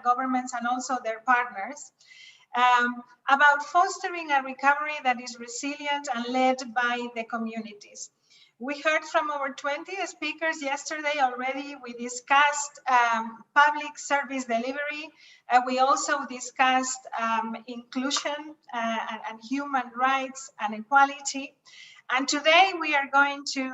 governments and also their partners, about fostering a recovery that is resilient and led by the communities. We heard from over 20 speakers yesterday already. We discussed public service delivery. We also discussed inclusion and human rights and equality. And today we are going to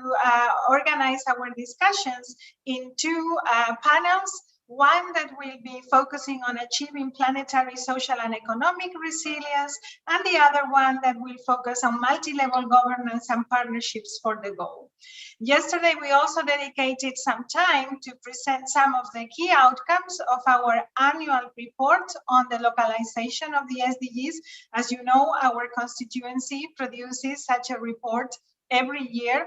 organize our discussions in two panels. One that will be focusing on achieving planetary, social, and economic resilience, and the other one that will focus on multi-level governance and partnerships for the goal. Yesterday, we also dedicated some time to present some of the key outcomes of our annual report on the localization of the SDGs. As you know, our constituency produces such a report every year,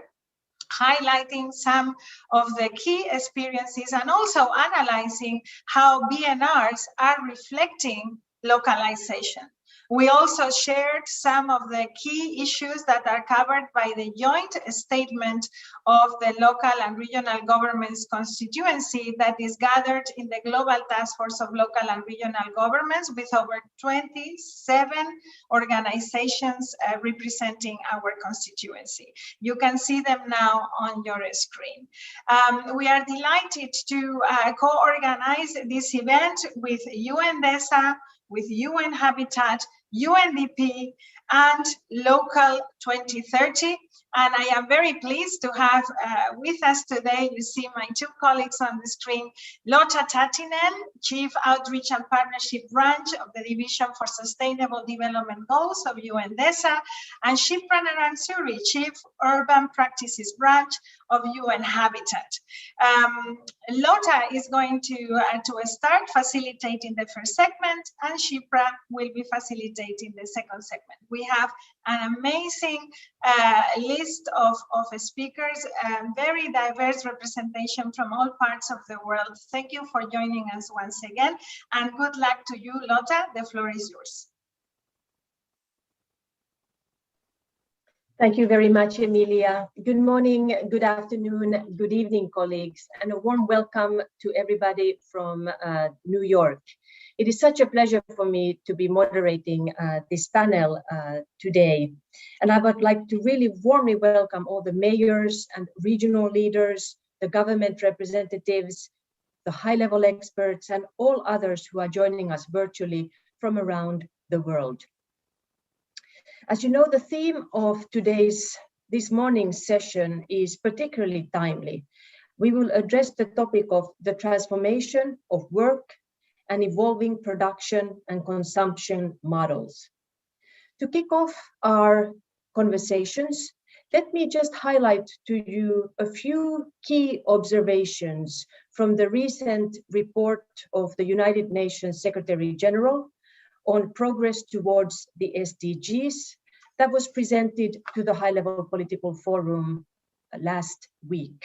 highlighting some of the key experiences and also analyzing how BNRs are reflecting localization. We also shared some of the key issues that are covered by the joint statement of the local and regional governments constituency that is gathered in the Global Task Force of Local and Regional Governments with over 27 organizations representing our constituency. You can see them now on your screen. We are delighted to co-organize this event with UNDESA, with UN Habitat, UNDP, and Local 2030. And I am very pleased to have with us today, you see my two colleagues on the screen, Lotta Tatinen, Chief Outreach and Partnership Branch of the Division for Sustainable Development Goals of UNDESA, and Shipra Naransuri, Chief Urban Practices Branch of UN Habitat. Lotta is going to start facilitating the first segment, and Shipra will be facilitating the second segment. We have an amazing list of speakers, very diverse representation from all parts of the world. Thank you for joining us once again, and good luck to you, Lotta. The floor is yours. Thank you very much, Emilia. Good morning, good afternoon, good evening, colleagues, and a warm welcome to everybody from New York. It is such a pleasure for me to be moderating this panel today. And I would like to really warmly welcome all the mayors and regional leaders, the government representatives, the high-level experts, and all others who are joining us virtually from around the world. As you know, the theme of this morning's session is particularly timely. We will address the topic of the transformation of work and evolving production and consumption models. To kick off our conversations, let me just highlight to you a few key observations from the recent report of the United Nations Secretary General on progress towards the SDGs that was presented to the High-Level Political Forum last week.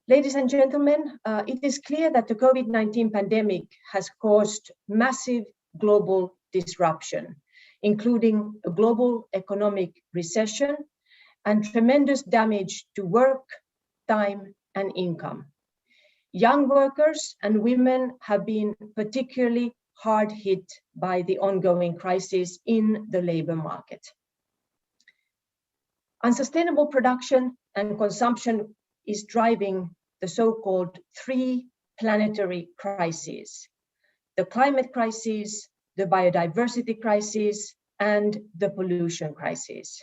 Ladies and gentlemen, it is clear that the COVID-19 pandemic has caused massive global disruption, including a global economic recession and tremendous damage to work, time, and income. Young workers and women have been particularly hard hit by the ongoing crisis in the labor market. Unsustainable production and consumption is driving the so-called three planetary crises: the climate crisis, the biodiversity crisis, and the pollution crisis.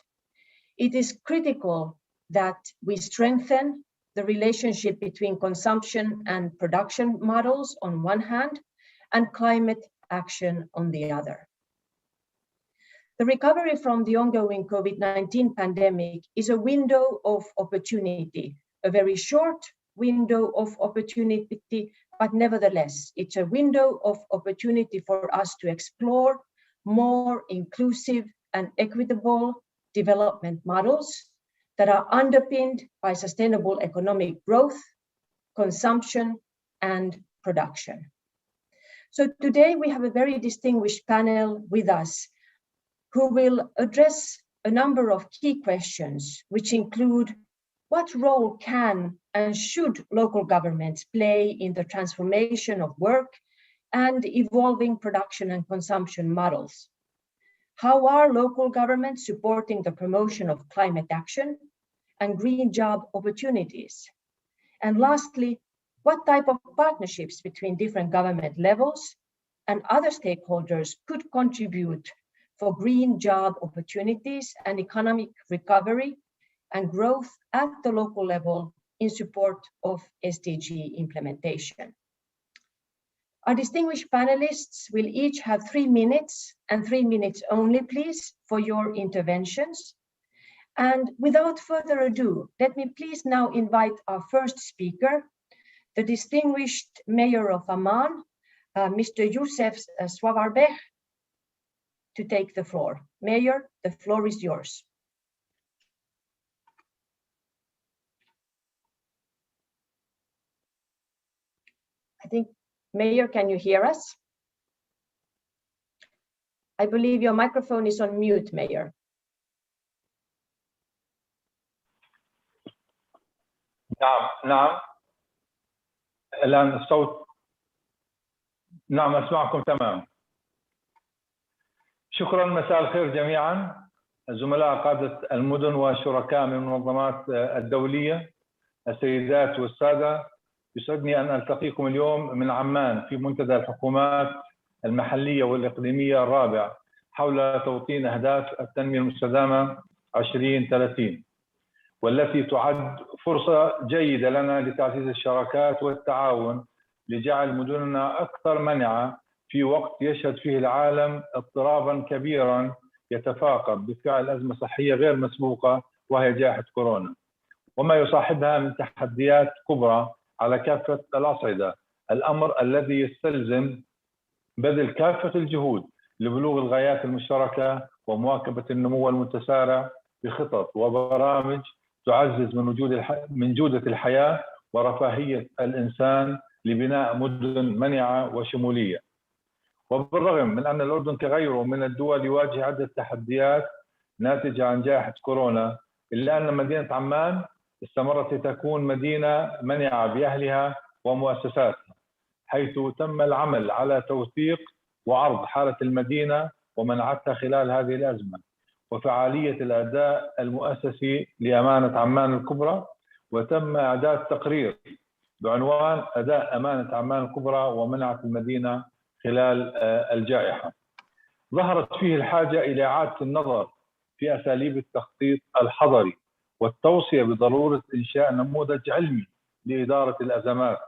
It is critical that we strengthen the relationship between consumption and production models on one hand, and climate action on the other. The recovery from the ongoing COVID-19 pandemic is a window of opportunity, a very short window of opportunity, but nevertheless, it's a window of opportunity for us to explore more inclusive and equitable development models that are underpinned by sustainable economic growth, consumption, and production. So today we have a very distinguished panel with us who will address a number of key questions, which include What role can and should local governments play in the transformation of work and evolving production and consumption models? How are local governments supporting the promotion of climate action and green job opportunities? And lastly, what type of partnerships between different government levels and other stakeholders could contribute for green job opportunities and economic recovery and growth at the local level in support of SDG implementation? Our distinguished panelists will each have 3 minutes and 3 minutes only, please, for your interventions. And without further ado, let me please now invite our first speaker, the distinguished Mayor of Amman, Mr. Youssef Swavarbeh, to take the floor. Mayor, the floor is yours. I think, Mayor, can you hear us? I believe your microphone is on mute, Mayor. نعم الآن الصوت. نعم أسمعكم تمام. شكرا، مساء الخير جميعا، الزملاء قادة المدن والشركاء من المنظمات الدولية، السيدات والسادة. يسعدني أن ألتقيكم اليوم من عمان في منتدى الحكومات المحلية والإقليمية الرابع حول توطين أهداف التنمية المستدامة 2030، والتي تعد فرصة جيدة لنا لتعزيز الشراكات والتعاون لجعل مدننا أكثر منعة في وقت يشهد فيه العالم اضطرابا كبيرا يتفاقم بفعل أزمة صحية غير مسبوقة وهي جائحة كورونا، وما يصاحبها من تحديات كبرى على كافة الأصعدة، الأمر الذي يستلزم بذل كافة الجهود لبلوغ الغايات المشتركة ومواكبة النمو المتسارع بخطط وبرامج تعزز من جودة الحياة ورفاهية الإنسان لبناء مدن منعة وشمولية. وبالرغم من أن الأردن كغيره من الدول يواجه عدة تحديات ناتجة عن جائحة كورونا، إلا أن مدينة عمان استمرت لتكون مدينة منعة بأهلها ومؤسساتها، حيث تم العمل على توثيق وعرض حالة المدينة ومنعتها خلال هذه الأزمة، وفعالية الأداء المؤسسي لأمانة عمان الكبرى، وتم إعداد تقرير بعنوان أداء أمانة عمان الكبرى ومنعة المدينة خلال الجائحة. ظهرت فيه الحاجة إلى إعادة النظر في أساليب التخطيط الحضري والتوصية بضرورة إنشاء نموذج علمي لإدارة الأزمات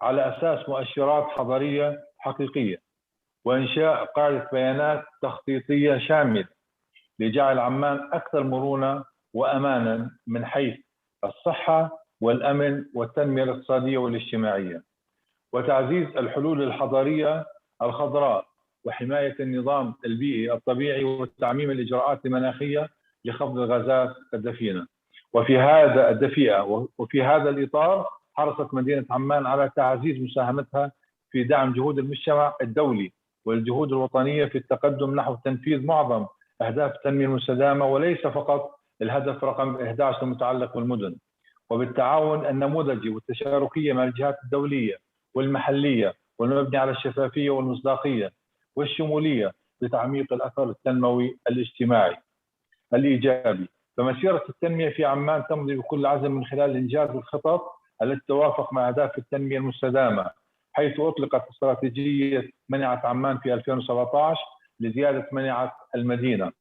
على أساس مؤشرات حضرية حقيقية، وإنشاء قاعدة بيانات تخطيطية شاملة لجعل عمان أكثر مرونة وأمانا من حيث الصحة والأمن والتنمية الاقتصادية والاجتماعية، وتعزيز الحلول الحضرية الخضراء وحماية النظام البيئي الطبيعي وتعميم الإجراءات المناخية لخفض الغازات الدفيئة. وفي هذا الإطار حرصت مدينة عمان على تعزيز مساهمتها في دعم جهود المجتمع الدولي والجهود الوطنية في التقدم نحو تنفيذ معظم أهداف التنمية المستدامة، وليس فقط الهدف رقم 11 المتعلق بالمدن، وبالتعاون النموذجي والتشاركية مع الجهات الدولية والمحلية والمبني على الشفافية والمصداقية والشمولية لتعميق الأثر التنموي الاجتماعي الإيجابي. فمسيرة التنمية في عمان تمضي بكل عزم من خلال إنجاز الخطط التي توافق مع أهداف التنمية المستدامة، حيث أطلقت استراتيجية منعة عمان في 2017 لزيادة منعة المدينة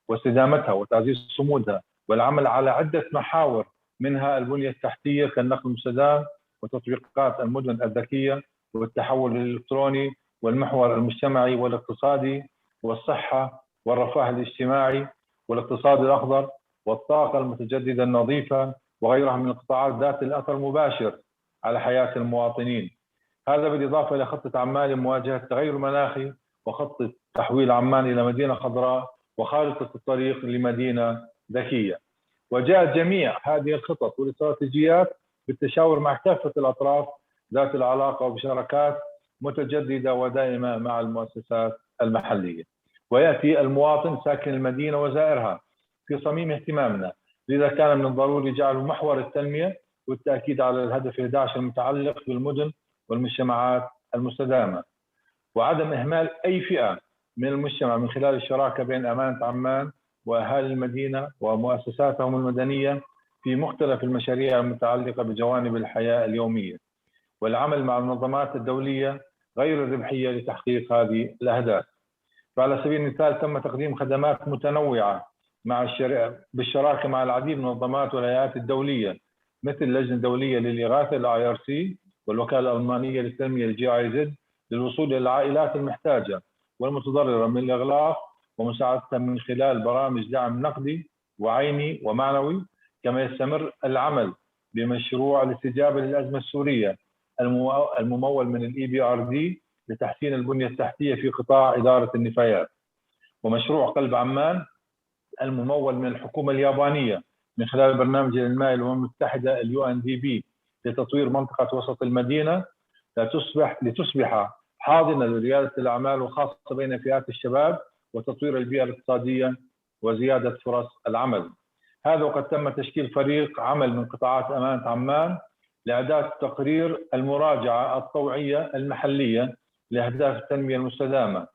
واستدامتها وتعزيز صمودها، والعمل على عدة محاور منها البنية التحتية كالنقل المستدام وتطبيقات المدن الذكية والتحول الإلكتروني والمحور المجتمعي والاقتصادي والصحة والرفاه الاجتماعي والاقتصاد الأخضر والطاقة المتجددة النظيفة وغيرها من القطاعات ذات الأثر المباشر على حياة المواطنين. هذا بالإضافة إلى خطة عمان لمواجهة التغير المناخي وخطة تحويل عمان إلى مدينة خضراء وخارطة الطريق لمدينة ذكية. وجاءت جميع هذه الخطط والاستراتيجيات بالتشاور مع كافة الأطراف ذات العلاقة وبشراكات متجددة ودائمة مع المؤسسات المحلية. ويأتي المواطن ساكن المدينة وزائرها في صميم اهتمامنا لذا كان من الضروري جعله محور التنمية والتأكيد على الهدف 11 المتعلق بالمدن والمجتمعات المستدامة، وعدم إهمال أي فئة من المجتمع من خلال الشراكة بين أمانة عمان وأهالي المدينة ومؤسساتهم المدنية في مختلف المشاريع المتعلقة بجوانب الحياة اليومية، والعمل مع المنظمات الدولية غير الربحية لتحقيق هذه الأهداف. فعلى سبيل المثال تم تقديم خدمات متنوعة بالشراكة مع العديد من المنظمات والهيئات الدولية مثل اللجنة الدولية للإغاثة الIRC والوكالة الألمانية للتنمية الGIZ للوصول إلى العائلات المحتاجة والمتضررة من الإغلاق ومساعدتها من خلال برامج دعم نقدي وعيني ومعنوي. كما يستمر العمل بمشروع الاستجابة للأزمة السورية الممول من EBRD لتحسين البنية التحتية في قطاع إدارة النفايات، ومشروع قلب عمان الممول من الحكومة اليابانية من خلال برنامج الإنماء الأمم المتحدة UNDP لتطوير منطقة وسط المدينة لتصبح حاضنة لريادة الأعمال وخاصة بين فئات الشباب وتطوير البيئة الاقتصادية وزيادة فرص العمل. هذا وقد تم تشكيل فريق عمل من قطاعات أمانة عمان لإعداد تقرير المراجعة الطوعية المحلية لأهداف التنمية المستدامة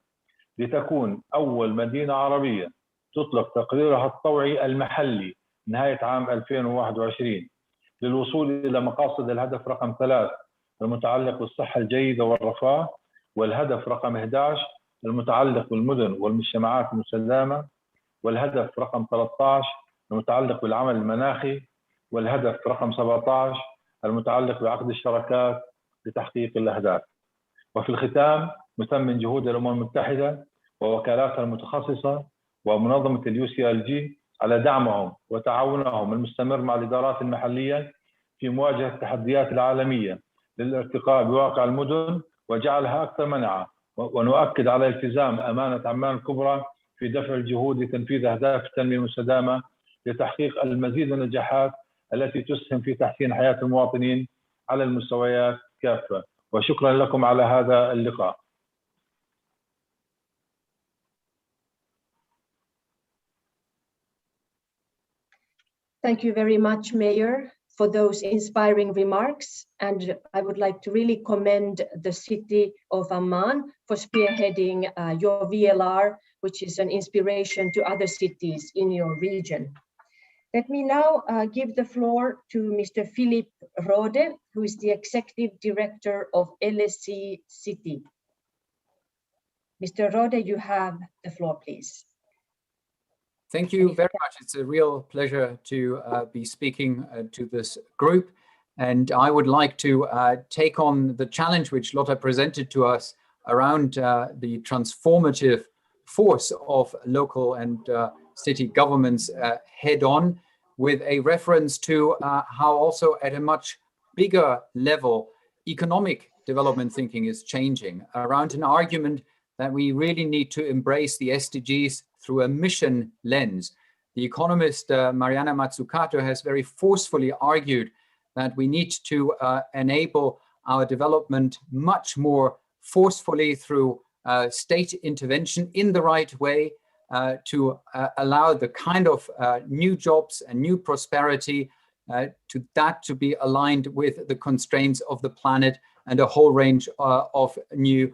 لتكون أول مدينة عربية تطلق تقريرها الطوعي المحلي نهاية عام 2021 للوصول إلى مقاصد الهدف رقم 3 المتعلق بالصحة الجيدة والرفاه، والهدف رقم 11 المتعلق بالمدن والمجتمعات المستدامة، والهدف رقم 13 المتعلق بالعمل المناخي، والهدف رقم 17 المتعلق بعقد الشراكات لتحقيق الأهداف. وفي الختام نثمن من جهود الأمم المتحدة ووكالاتها المتخصصة ومنظمة UCLG على دعمهم وتعاونهم المستمر مع الإدارات المحلية في مواجهة التحديات العالمية للارتقاء بواقع المدن وجعلها أكثر مناعة، ونؤكد على التزام أمانة عمان الكبرى في دفع الجهود لتنفيذ أهداف التنمية المستدامة لتحقيق المزيد من النجاحات التي تسهم في تحسين حياة المواطنين على المستويات كافة. وشكرا لكم على هذا اللقاء. Thank you very much, Mayor, for those inspiring remarks. And I would like to really commend the city of Amman for spearheading your VLR, which is an inspiration to other cities in your region. Let me now give the floor to Mr. Philip Rode, who is the Executive Director of LSC City. Mr. Rode, you have the floor, please. Thank you very much. It's a real pleasure to be speaking to this group. And I would like to take on the challenge which Lotta presented to us around the transformative force of local and city governments head on, with a reference to how also at a much bigger level economic development thinking is changing around an argument that we really need to embrace the SDGs through a mission lens. The economist Mariana Mazzucato has very forcefully argued that we need to enable our development much more forcefully through state intervention in the right way to allow the kind of new jobs and new prosperity to be aligned with the constraints of the planet and a whole range of new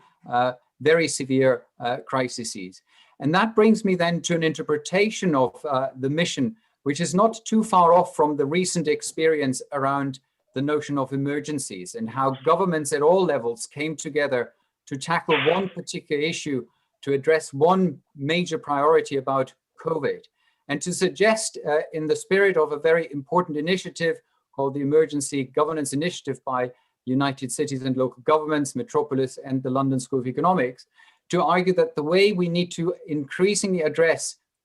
very severe crises. And that brings me then to an interpretation of the mission, which is not too far off from the recent experience around the notion of emergencies and how governments at all levels came together to tackle one particular issue, to address one major priority about COVID, and to suggest in the spirit of a very important initiative called the Emergency Governance Initiative by United Cities and Local Governments, Metropolis, and the London School of Economics, to argue that the way we need to increasingly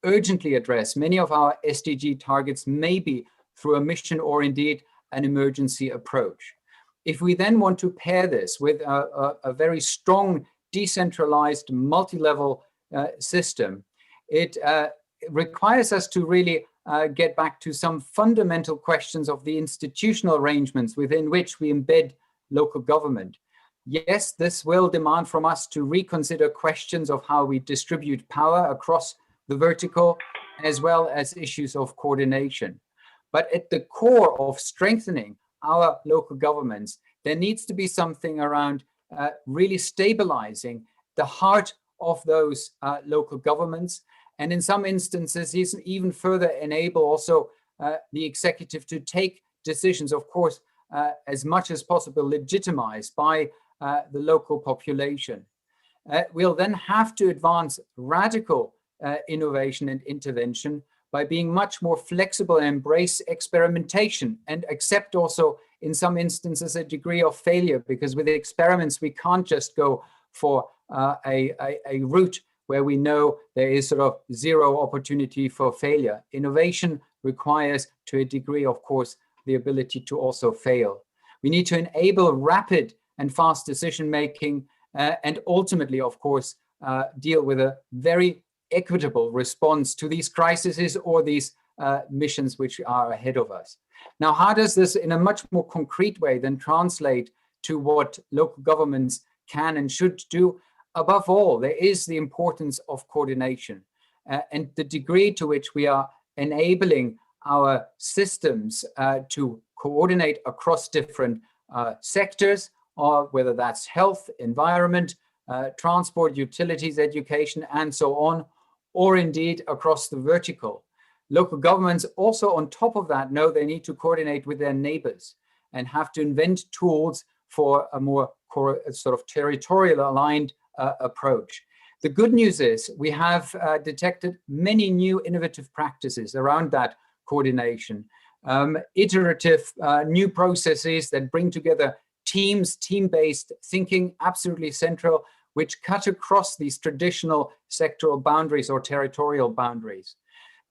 urgently address many of our SDG targets may be through a mission or indeed an emergency approach. If we then want to pair this with a very strong, decentralized, multi-level system, it requires us to really get back to some fundamental questions of the institutional arrangements within which we embed local government. Yes, this will demand from us to reconsider questions of how we distribute power across the vertical, as well as issues of coordination. But at the core of strengthening our local governments, there needs to be something around really stabilizing the heart of those local governments, and in some instances even further enable also the executive to take decisions, of course, as much as possible legitimized by the local population. We'll then have to advance radical innovation and intervention by being much more flexible and embrace experimentation and accept also in some instances a degree of failure, because with the experiments we can't just go for a route where we know there is sort of zero opportunity for failure. Innovation requires, to a degree, of course, the ability to also fail. We need to enable rapid and fast decision making and ultimately, of course, deal with a very equitable response to these crises or these missions which are ahead of us. Now, how does this in a much more concrete way then translate to what local governments can and should do? Above all, there is the importance of coordination and the degree to which we are enabling our systems to coordinate across different sectors, or whether that's health, environment, transport, utilities, education, and so on, or indeed across the vertical. Local governments also on top of that know they need to coordinate with their neighbors and have to invent tools for a more sort of territorial aligned approach. The good news is we have detected many new innovative practices around that coordination, iterative new processes that bring together teams, team-based thinking, absolutely central, which cut across these traditional sectoral boundaries or territorial boundaries.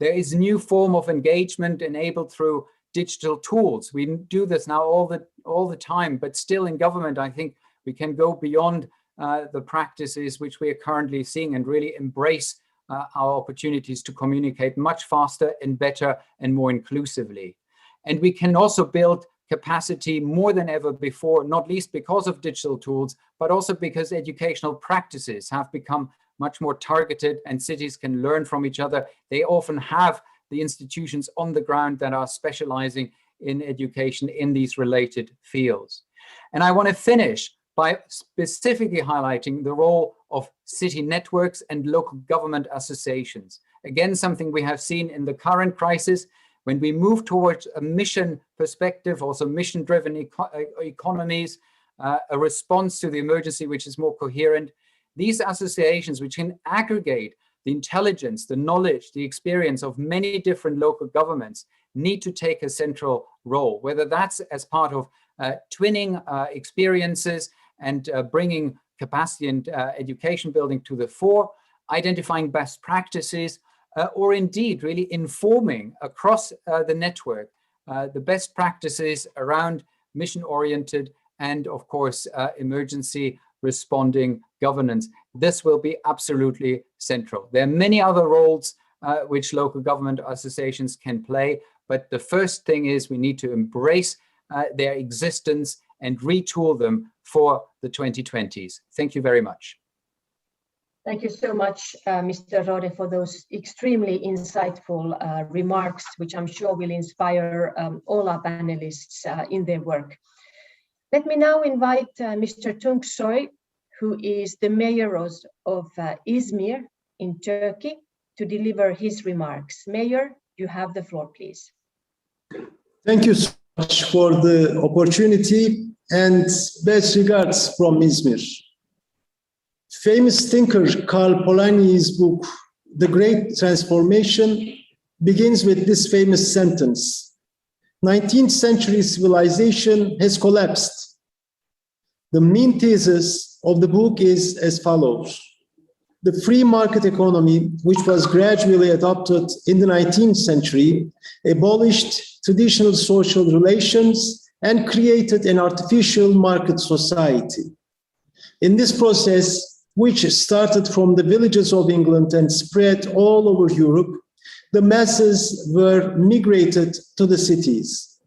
There is a new form of engagement enabled through digital tools. We do this now all the time, but still in government, I think we can go beyond the practices which we are currently seeing and really embrace our opportunities to communicate much faster and better and more inclusively. And we can also build capacity more than ever before, not least because of digital tools, but also because educational practices have become much more targeted and cities can learn from each other. They often have the institutions on the ground that are specializing in education in these related fields. And I want to finish by specifically highlighting the role of city networks and local government associations. Again, something we have seen in the current crisis. When we move towards a mission perspective, also mission-driven economies, a response to the emergency which is more coherent, these associations which can aggregate the intelligence, the knowledge, the experience of many different local governments need to take a central role, whether that's as part of twinning experiences and bringing capacity and education building to the fore, identifying best practices, or indeed really informing across the network the best practices around mission-oriented and, of course, emergency responding governance. This will be absolutely central. There are many other roles which local government associations can play, but the first thing is we need to embrace their existence and retool them for the 2020s. Thank you very much. Thank you so much, Mr. Rode, for those extremely insightful remarks, which I'm sure will inspire all our panelists in their work. Let me now invite Mr. Tunç Soy, who is the mayor of Izmir in Turkey, to deliver his remarks. Mayor, you have the floor, please. Thank you so much for the opportunity and best regards from Izmir. Famous thinker Karl Polanyi's book, The Great Transformation, begins with this famous sentence: 19th century civilization has collapsed. The main thesis of the book is as follows: the free market economy, which was gradually adopted in the 19th century, abolished traditional social relations and created an artificial market society. In this process, which started from the villages of England and spread all over Europe, the masses were migrated to the cities.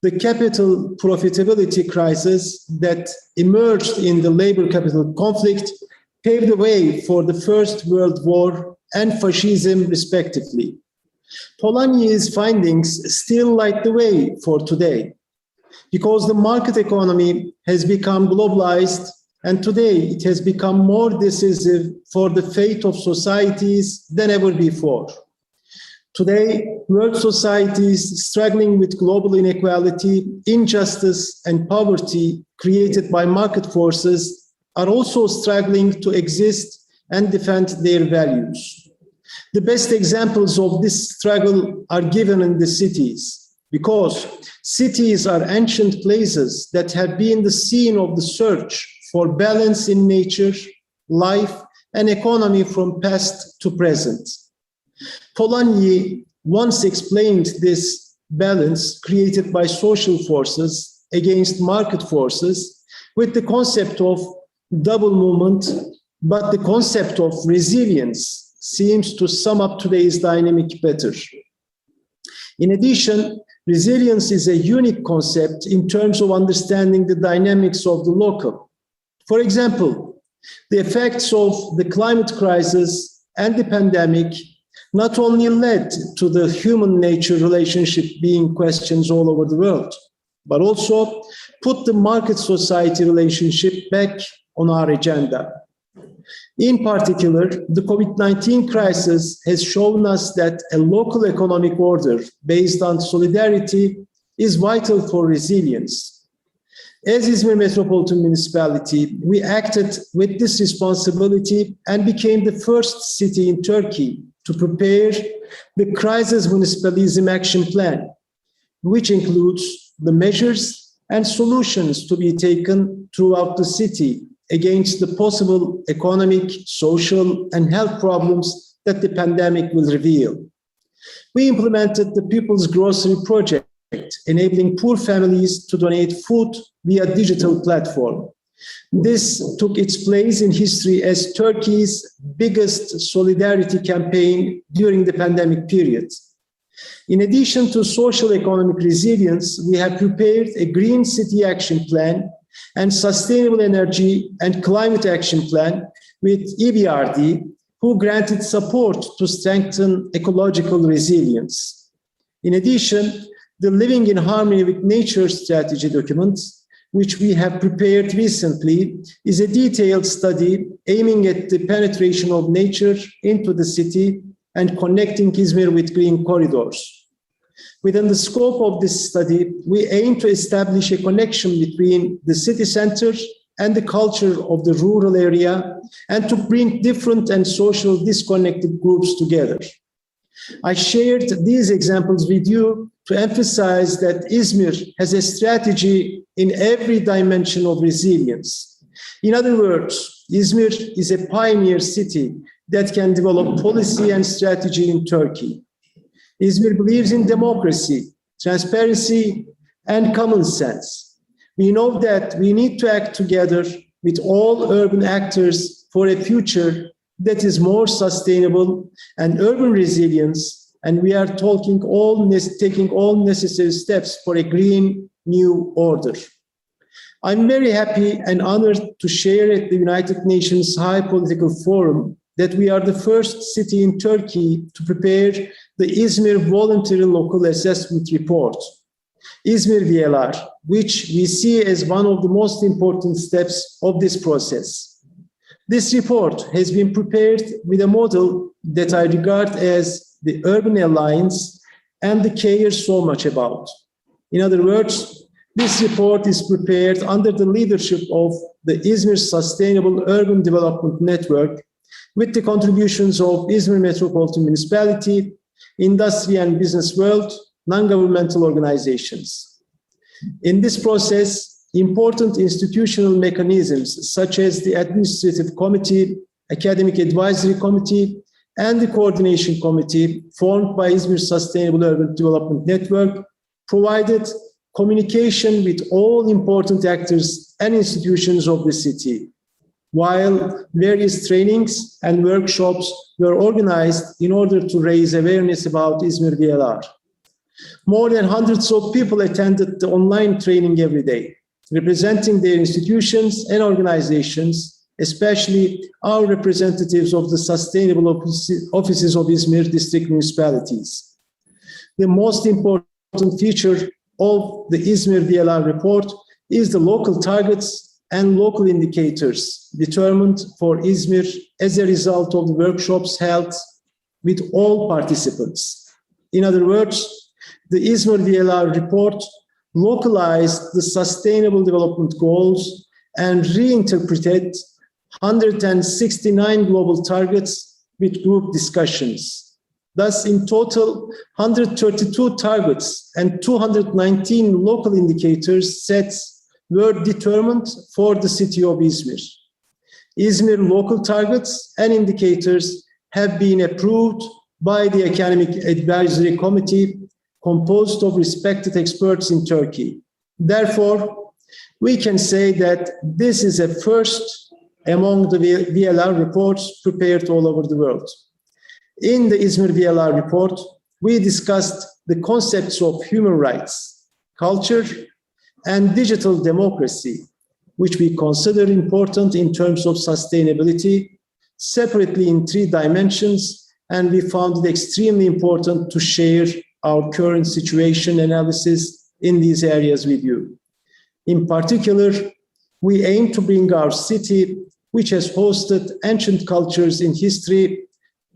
The capital profitability crisis that emerged in the labor-capital conflict paved the way for the First World War and fascism, respectively. Polanyi's findings still light the way for today, because the market economy has become globalized, and today it has become more decisive for the fate of societies than ever before. Today, world societies struggling with global inequality, injustice, and poverty created by market forces are also struggling to exist and defend their values. The best examples of this struggle are given in the cities, because cities are ancient places that have been the scene of the search for balance in nature, life, and economy from past to present. Polanyi once explained this balance created by social forces against market forces with the concept of double movement, but the concept of resilience seems to sum up today's dynamic better. In addition, resilience is a unique concept in terms of understanding the dynamics of the local. For example, the effects of the climate crisis and the pandemic not only led to the human-nature relationship being questioned all over the world, but also put the market-society relationship back on our agenda. In particular, the COVID-19 crisis has shown us that a local economic order based on solidarity is vital for resilience. As Izmir Metropolitan Municipality, we acted with this responsibility and became the first city in Turkey to prepare the Crisis Municipalism Action Plan, which includes the measures and solutions to be taken throughout the city against the possible economic, social, and health problems that the pandemic will reveal. We implemented the People's Grocery Project, enabling poor families to donate food via digital platform. This took its place in history as Turkey's biggest solidarity campaign during the pandemic period. In addition to social economic resilience, we have prepared a Green City Action Plan and Sustainable Energy and Climate Action Plan with EBRD, who granted support to strengthen ecological resilience. In addition, the Living in Harmony with Nature strategy document, which we have prepared recently, is a detailed study aiming at the penetration of nature into the city and connecting Izmir with green corridors. Within the scope of this study, we aim to establish a connection between the city center and the culture of the rural area and to bring different and social disconnected groups together. I shared these examples with you to emphasize that Izmir has a strategy in every dimension of resilience. In other words, Izmir is a pioneer city that can develop policy and strategy in Turkey. Izmir believes in democracy, transparency, and common sense. We know that we need to act together with all urban actors for a future that is more sustainable and urban resilience, and we are taking all necessary steps for a green new order. I'm very happy and honored to share at the United Nations High Political Forum that we are the first city in Turkey to prepare the Izmir Voluntary Local Assessment Report, Izmir VLR, which we see as one of the most important steps of this process. This report has been prepared with a model that I regard as the Urban Alliance and the care so much about. In other words, this report is prepared under the leadership of the Izmir Sustainable Urban Development Network with the contributions of Izmir Metropolitan Municipality, industry and business world, non-governmental organizations. In this process, important institutional mechanisms such as the Administrative Committee, Academic Advisory Committee, and the Coordination Committee formed by Izmir Sustainable Urban Development Network provided communication with all important actors and institutions of the city, while various trainings and workshops were organized in order to raise awareness about Izmir VLR. More than hundreds of people attended the online training every day, representing their institutions and organizations, especially our representatives of the sustainable offices of Izmir district municipalities. the most important feature of the Izmir VLR report is the local targets and local indicators determined for Izmir as a result of the workshops held with all participants. In other words, the Izmir VLR report localized the Sustainable Development Goals and reinterpreted 169 global targets with group discussions. Thus, in total, 132 targets and 219 local indicators sets were determined for the city of Izmir. Izmir local targets and indicators have been approved by the Academic Advisory Committee composed of respected experts in Turkey. Therefore, we can say that this is a first among the VLR reports prepared all over the world. In the Izmir VLR report, we discussed the concepts of human rights, culture, and digital democracy, which we consider important in terms of sustainability, separately in 3 dimensions, and we found it extremely important to share our current situation analysis in these areas with you. In particular, we aim to bring our city, which has hosted ancient cultures in history,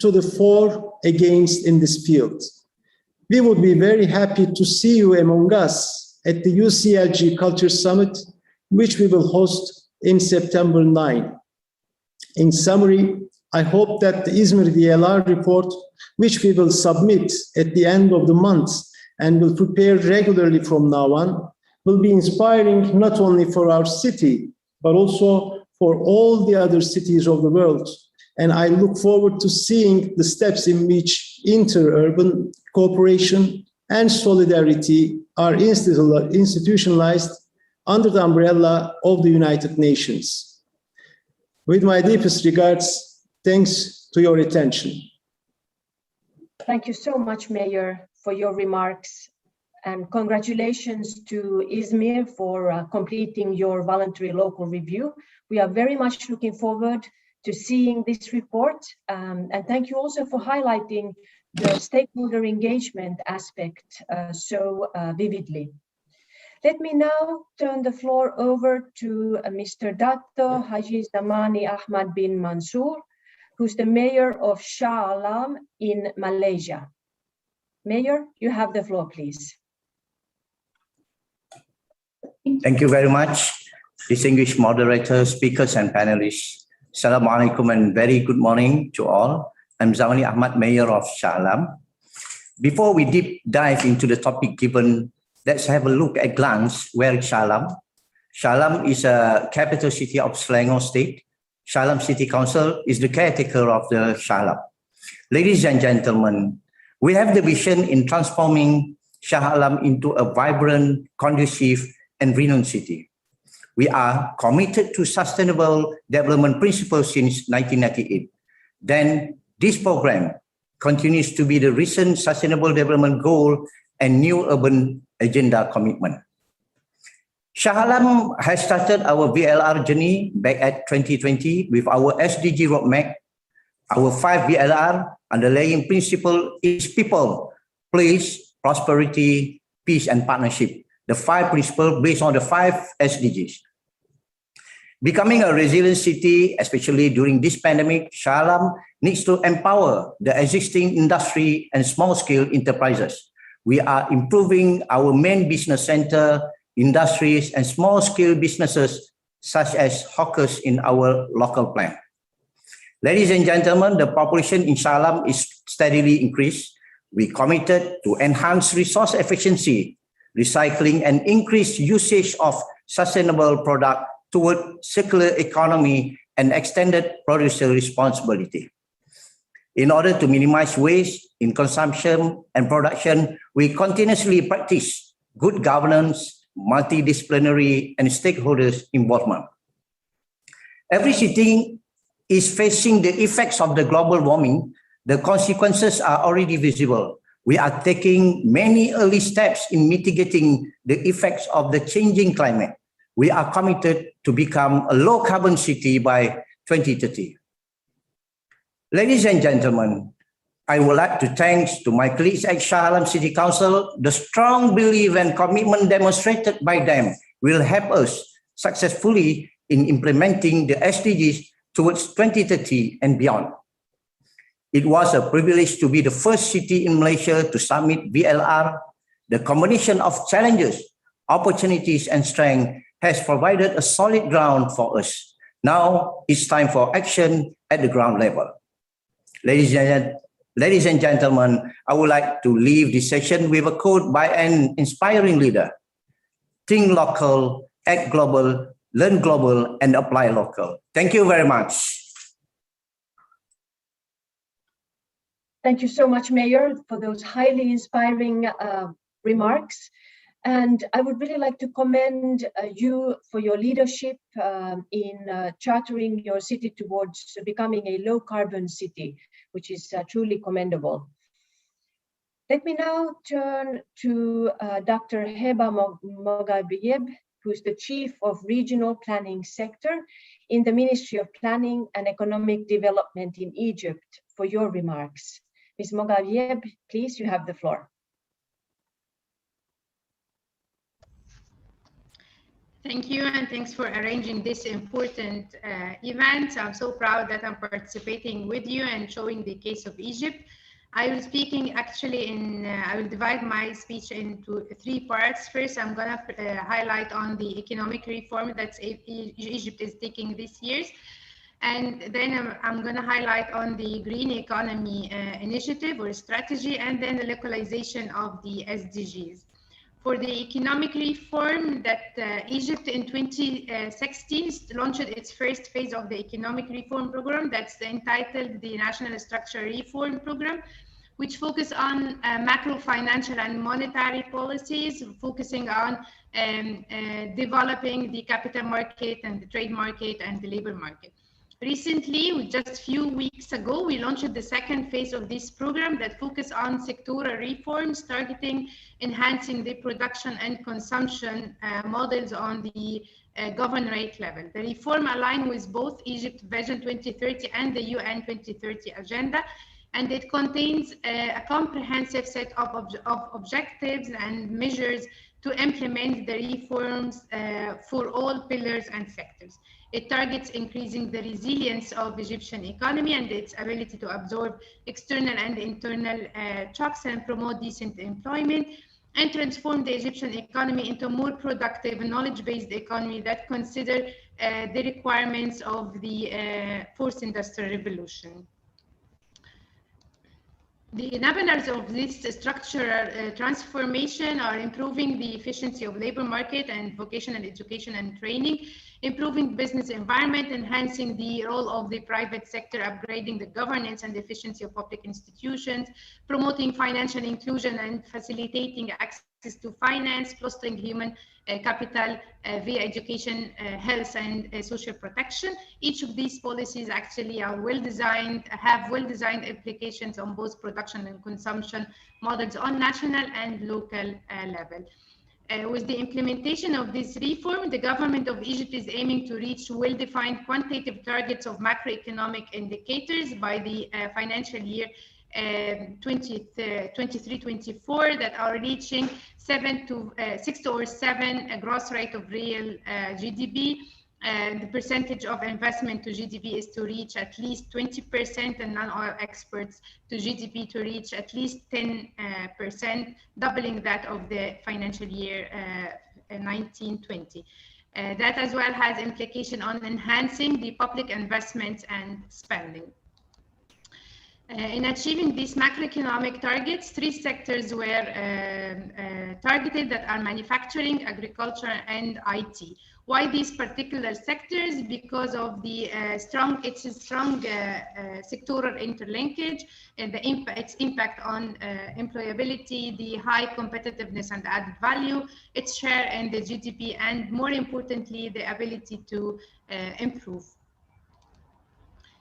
to the fore against in this field. We would be very happy to see you among us at the UCLG Culture Summit, which we will host in September 9. In summary, I hope that the Izmir VLR report, which we will submit at the end of the month and will prepare regularly from now on, will be inspiring not only for our city, but also for all the other cities of the world. And I look forward to seeing the steps in which inter-urban cooperation and solidarity are institutionalized under the umbrella of the United Nations. With my deepest regards, thanks to your attention. Thank you so much, Mayor, for your remarks, and congratulations to Izmir for completing your voluntary local review. We are very much looking forward to seeing this report, and thank you also for highlighting the stakeholder engagement aspect so vividly. Let me now turn the floor over to Mr. Dato Haji Zamani Ahmad bin Mansour, who's the mayor of Shah Alam in Malaysia. Mayor, you have the floor, please. Thank you very much, distinguished moderators, speakers, and panelists. Assalamu alaikum and very good morning to all. I'm Zamani Ahmad, Mayor of Shah Alam. Before we deep dive into the topic given, let's have a look at glance where is Shah Alam. Shah Alam is a capital city of Selangor State. Shah Alam City Council is the caretaker of the Shah Alam. Ladies and gentlemen, we have the vision in transforming Shah Alam into a vibrant, conducive, and renowned city. We are committed to sustainable development principles since 1998. Then this program continues to be the recent sustainable development goal and new urban agenda commitment. Shah Alam has started our VLR journey back at 2020 with our SDG roadmap. Our 5 VLR underlying principle is people, place, prosperity, peace, and partnership. The 5 principles based on the 5 SDGs. Becoming a resilient city, especially during this pandemic, Shah Alam needs to empower the existing industry and small-scale enterprises. We are improving our main business center, industries, and small-scale businesses, such as hawkers in our local plan. Ladies and gentlemen, the population in Shah Alam is steadily increased. We committed to enhance resource efficiency, recycling, and increase usage of sustainable product toward circular economy and extended producer responsibility. In order to minimize waste in consumption and production, we continuously practice good governance, multidisciplinary, and stakeholders involvement. Every city is facing the effects of the global warming. The consequences are already visible. We are taking many early steps in mitigating the effects of the changing climate. We are committed to become a low-carbon city by 2030. Ladies and gentlemen, I would like to thank to my colleagues at Shah Alam City Council. The strong belief and commitment demonstrated by them will help us successfully in implementing the SDGs towards 2030 and beyond. It was a privilege to be the first city in Malaysia to submit VLR. The combination of challenges, opportunities, and strength has provided a solid ground for us. Now it's time for action at the ground level. Ladies and gentlemen, I would like to leave this session with a quote by an inspiring leader. Think local, act global, learn global, and apply local. Thank you very much. Thank you so much, Mayor, for those highly inspiring remarks. And I would really like to commend you for your leadership in chartering your city towards becoming a low carbon city, which is truly commendable. Let me now turn to Dr. Heba Mogabeyeb, who's the Chief of Regional Planning Sector in the Ministry of Planning and Economic Development in Egypt, for your remarks. Ms. Mogabeyeb, please, you have the floor. Thank you, and thanks for arranging this important event. I'm so proud that I'm participating with you and showing the case of Egypt. I will speaking actually I will divide my speech into 3 parts. First, I'm gonna highlight on the economic reform that Egypt is taking this year. And then I'm going to highlight on the green economy initiative or strategy, and then the localization of the SDGs. For the economic reform that Egypt in 2016 launched its first phase of the economic reform program that's entitled the National Structural Reform Program, which focus on macro financial and monetary policies, focusing on developing the capital market and the trade market and the labor market. Recently, just a few weeks ago, we launched the second phase of this program that focuses on sectoral reforms, targeting enhancing the production and consumption models on the governorate level. The reform aligns with both Egypt Vision 2030 and the UN 2030 agenda, and it contains a comprehensive set of objectives and measures to implement the reforms for all pillars and sectors. It targets increasing the resilience of the Egyptian economy and its ability to absorb external and internal shocks and promote decent employment, and transform the Egyptian economy into a more productive, knowledge-based economy that consider the requirements of the fourth industrial revolution. The enablers of this structural transformation are improving the efficiency of labor market and vocational education and training, improving business environment, enhancing the role of the private sector, upgrading the governance and efficiency of public institutions, promoting financial inclusion and facilitating access to finance, fostering human capital via education, health, and social protection. Each of these policies actually are well-designed, have well-designed implications on both production and consumption models on national and local level. With the implementation of this reform, the government of Egypt is aiming to reach well-defined quantitative targets of macroeconomic indicators by the financial year 23-24 that are reaching 6 or 7 gross rate of real GDP. The percentage of investment to GDP is to reach at least 20%, and non-oil exports to GDP to reach at least 10%, doubling that of the financial year 1920. That as well has implication on enhancing the public investments and spending. In achieving these macroeconomic targets, 3 sectors were targeted that are manufacturing, agriculture, and IT. Why these particular sectors? Because of the strong sectoral interlinkage and its impact on employability, the high competitiveness and added value, its share in the GDP, and more importantly, the ability to improve.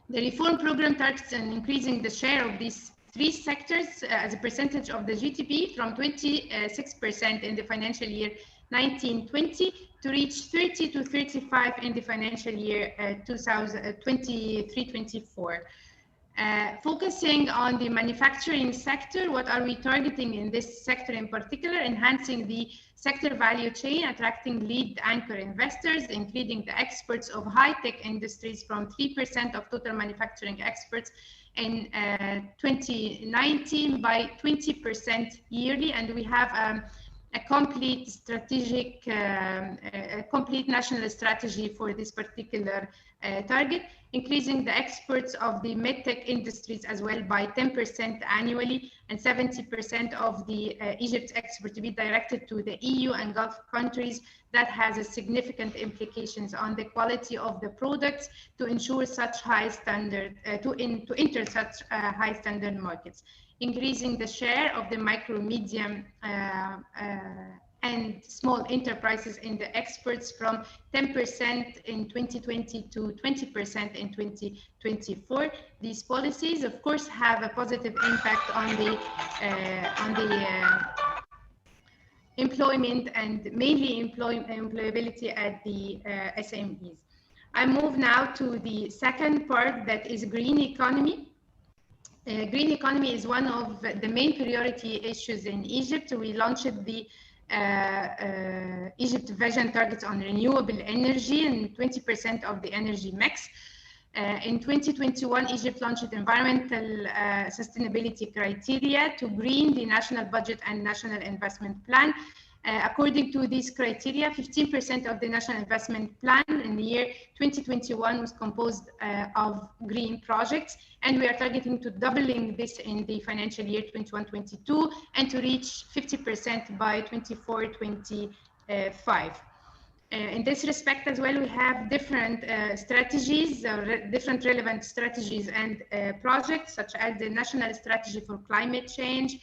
The reform program targets on increasing the share of these 3 sectors as a percentage of the GDP from 26% in the financial year 1920 to reach 30 to 35 in the financial year 23-24. Focusing on the manufacturing sector, what are we targeting in this sector in particular? Enhancing the sector value chain, attracting lead anchor investors, including the experts of high-tech industries from 3% of total manufacturing experts in 2019 by 20% yearly. And we have a complete strategic, a complete national strategy for this particular target, increasing the experts of the medtech industries as well by 10% annually, and 70% of the Egypt's experts to be directed to the EU and Gulf countries. That has a significant implications on the quality of the products to ensure such high standard, to enter such high standard markets. Increasing the share of the micro, medium, and small enterprises in the experts from 10% in 2020 to 20% in 2024. These policies, of course, have a positive impact on the employment and mainly employability at the SMEs. I move now to the second part, that is green economy. Green economy is one of the main priority issues in Egypt. We launched the Egypt Vision targets on renewable energy and 20% of the energy mix. In 2021, Egypt launched environmental sustainability criteria to green the national budget and national investment plan. According to these criteria, 15% of the national investment plan in the year 2021 was composed of green projects, and we are targeting to doubling this in the financial year 21-22 and to reach 50% by 24-25. In this respect as well, we have different strategies, different relevant strategies and projects, such as the National Strategy for Climate Change,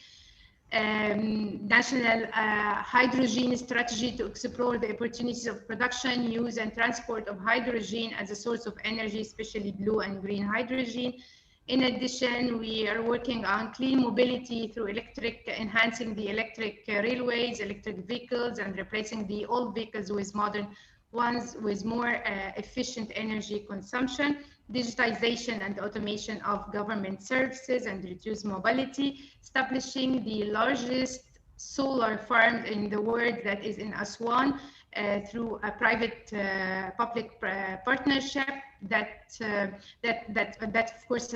National Hydrogen Strategy to explore the opportunities of production, use, and transport of hydrogen as a source of energy, especially blue and green hydrogen. In addition, we are working on clean mobility through enhancing the electric railways, electric vehicles, and replacing the old vehicles with modern ones with more efficient energy consumption, digitization and automation of government services and reduce mobility, establishing the largest solar farm in the world, that is in Aswan, through a private public partnership that of course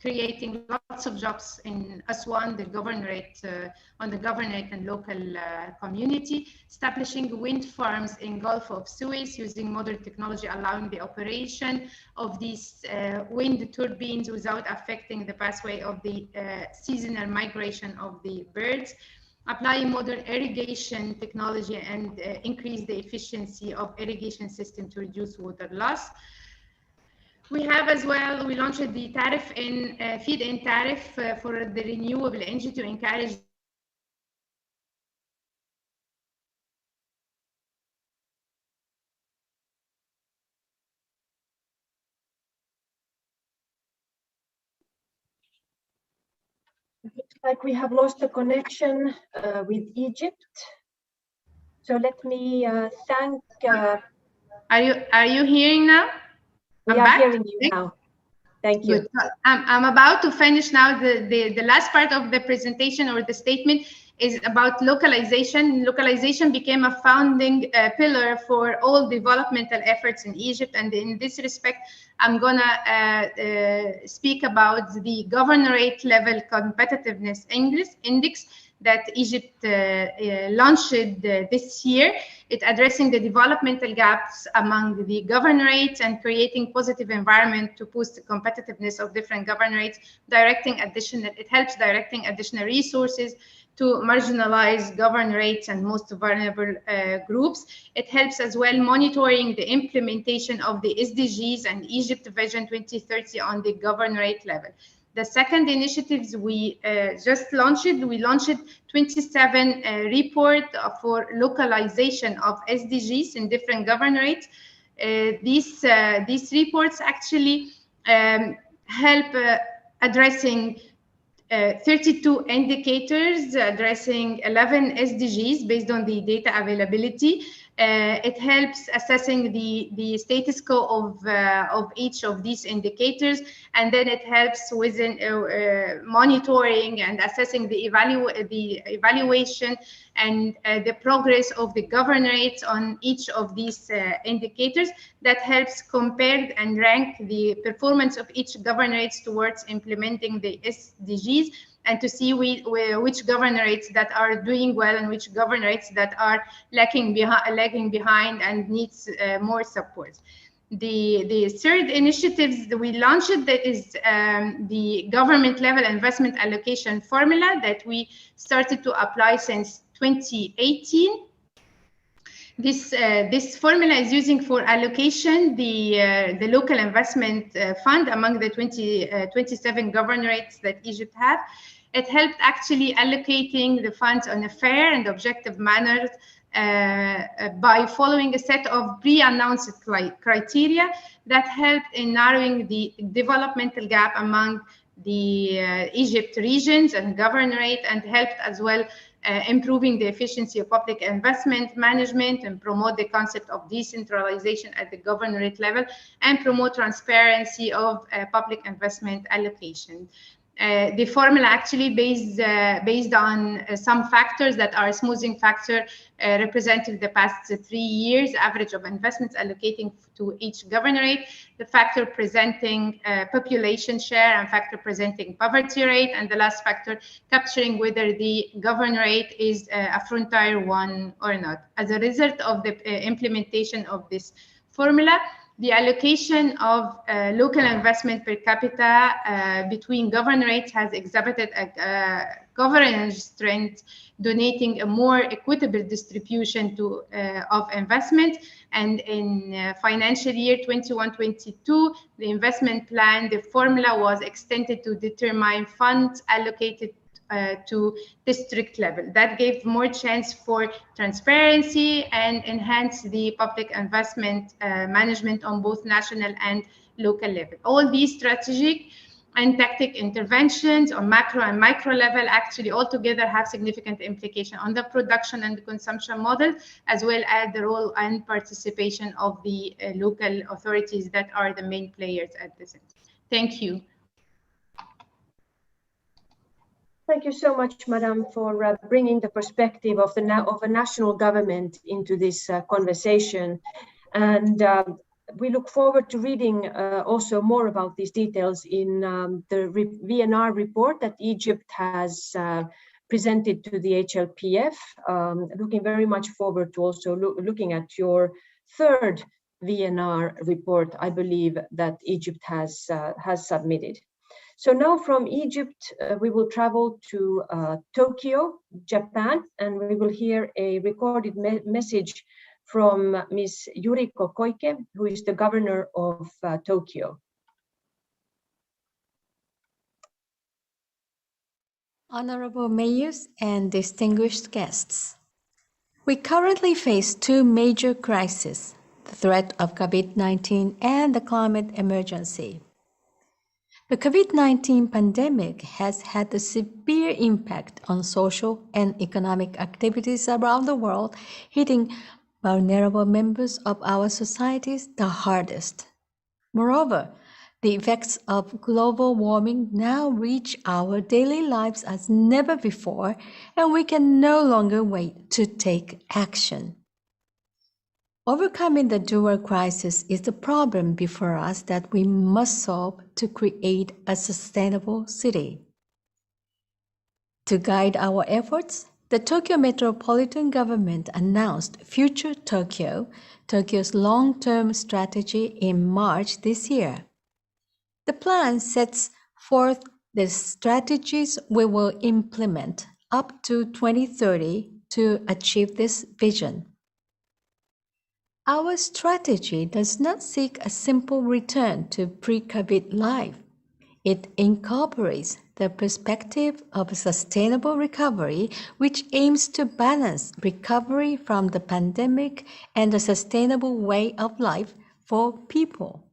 creating lots of jobs in Aswan, the governorate, on the governorate and local community, establishing wind farms in Gulf of Suez using modern technology, allowing the operation of these wind turbines without affecting the pathway of the seasonal migration of the birds, applying modern irrigation technology and increase the efficiency of irrigation system to reduce water loss. We have as well, we launched the tariff in feed-in tariff for the renewable energy to encourage Looks like we have lost the connection with Egypt. So let me thank. Are you hearing now? We are hearing you now. Thank you. Good. I'm about to finish now. The last part of the presentation or the statement is about localization. Localization became a founding pillar for all developmental efforts in Egypt. And in this respect, I'm gonna speak about the governorate level competitiveness index that Egypt launched this year. It addressing the developmental gaps among the governorates and creating positive environment to boost the competitiveness of different governorates, it helps directing additional resources to marginalized governorates and most vulnerable groups. It helps as well monitoring the implementation of the SDGs and Egypt Vision 2030 on the governorate level. The second initiatives we just launched, we launched 27 report for localization of SDGs in different governorates. These reports actually help addressing 32 indicators, addressing 11 SDGs based on the data availability. It helps assessing the status quo of each of these indicators, and then it helps within monitoring and assessing the evaluation and the progress of the governorates on each of these indicators. That helps compare and rank the performance of each governorates towards implementing the SDGs, and to see which governorates that are doing well and which governorates that are lagging behind and needs more support. The third initiatives that we launched, that is the government level investment allocation formula that we started to apply since 2018. This formula is using for allocation the local investment fund among the 27 governorates that Egypt have. It helped actually allocating the funds on a fair and objective manner by following a set of pre-announced criteria that helped in narrowing the developmental gap among the Egypt regions and governorate, and helped as well improving the efficiency of public investment management, and promote the concept of decentralization at the governorate level, and promote transparency of public investment allocation. The formula actually based on some factors that are smoothing factor represented the past 3 years average of investments allocating to each governorate, the factor presenting population share, and factor presenting poverty rate, and the last factor capturing whether the governorate is a frontier one or not. As a result of the implementation of this formula, the allocation of local investment per capita between governorates has exhibited a governance strength, donating a more equitable distribution of investment. And in financial year 21-22, the investment plan, the formula was extended to determine funds allocated to district level. That gave more chance for transparency and enhance the public investment management on both national and local level. All these strategic and tactic interventions on macro and micro level actually altogether have significant implication on the production and the consumption model, as well as the role and participation of the local authorities that are the main players at this end. Thank you. Thank you so much, Madam, for bringing the perspective of a national government into this conversation. And we look forward to reading also more about these details in the VNR report that Egypt has presented to the HLPF. Looking very much forward to also looking at your third VNR report, I believe, that Egypt has submitted. So now from Egypt, we will travel to Tokyo, Japan, and we will hear a recorded message from Ms. Yuriko Koike, who is the governor of Tokyo. Honorable mayors and distinguished guests, we currently face two major crises, the threat of COVID-19 and the climate emergency. The COVID-19 pandemic has had a severe impact on social and economic activities around the world, hitting vulnerable members of our societies the hardest. Moreover, the effects of global warming now reach our daily lives as never before, and we can no longer wait to take action. Overcoming the dual crisis is the problem before us that we must solve to create a sustainable city. To guide our efforts, the Tokyo Metropolitan Government announced Future Tokyo, Tokyo's long-term strategy, in March this year. The plan sets forth the strategies we will implement up to 2030 to achieve this vision. Our strategy does not seek a simple return to pre-COVID life. It incorporates the perspective of a sustainable recovery, which aims to balance recovery from the pandemic and a sustainable way of life for people.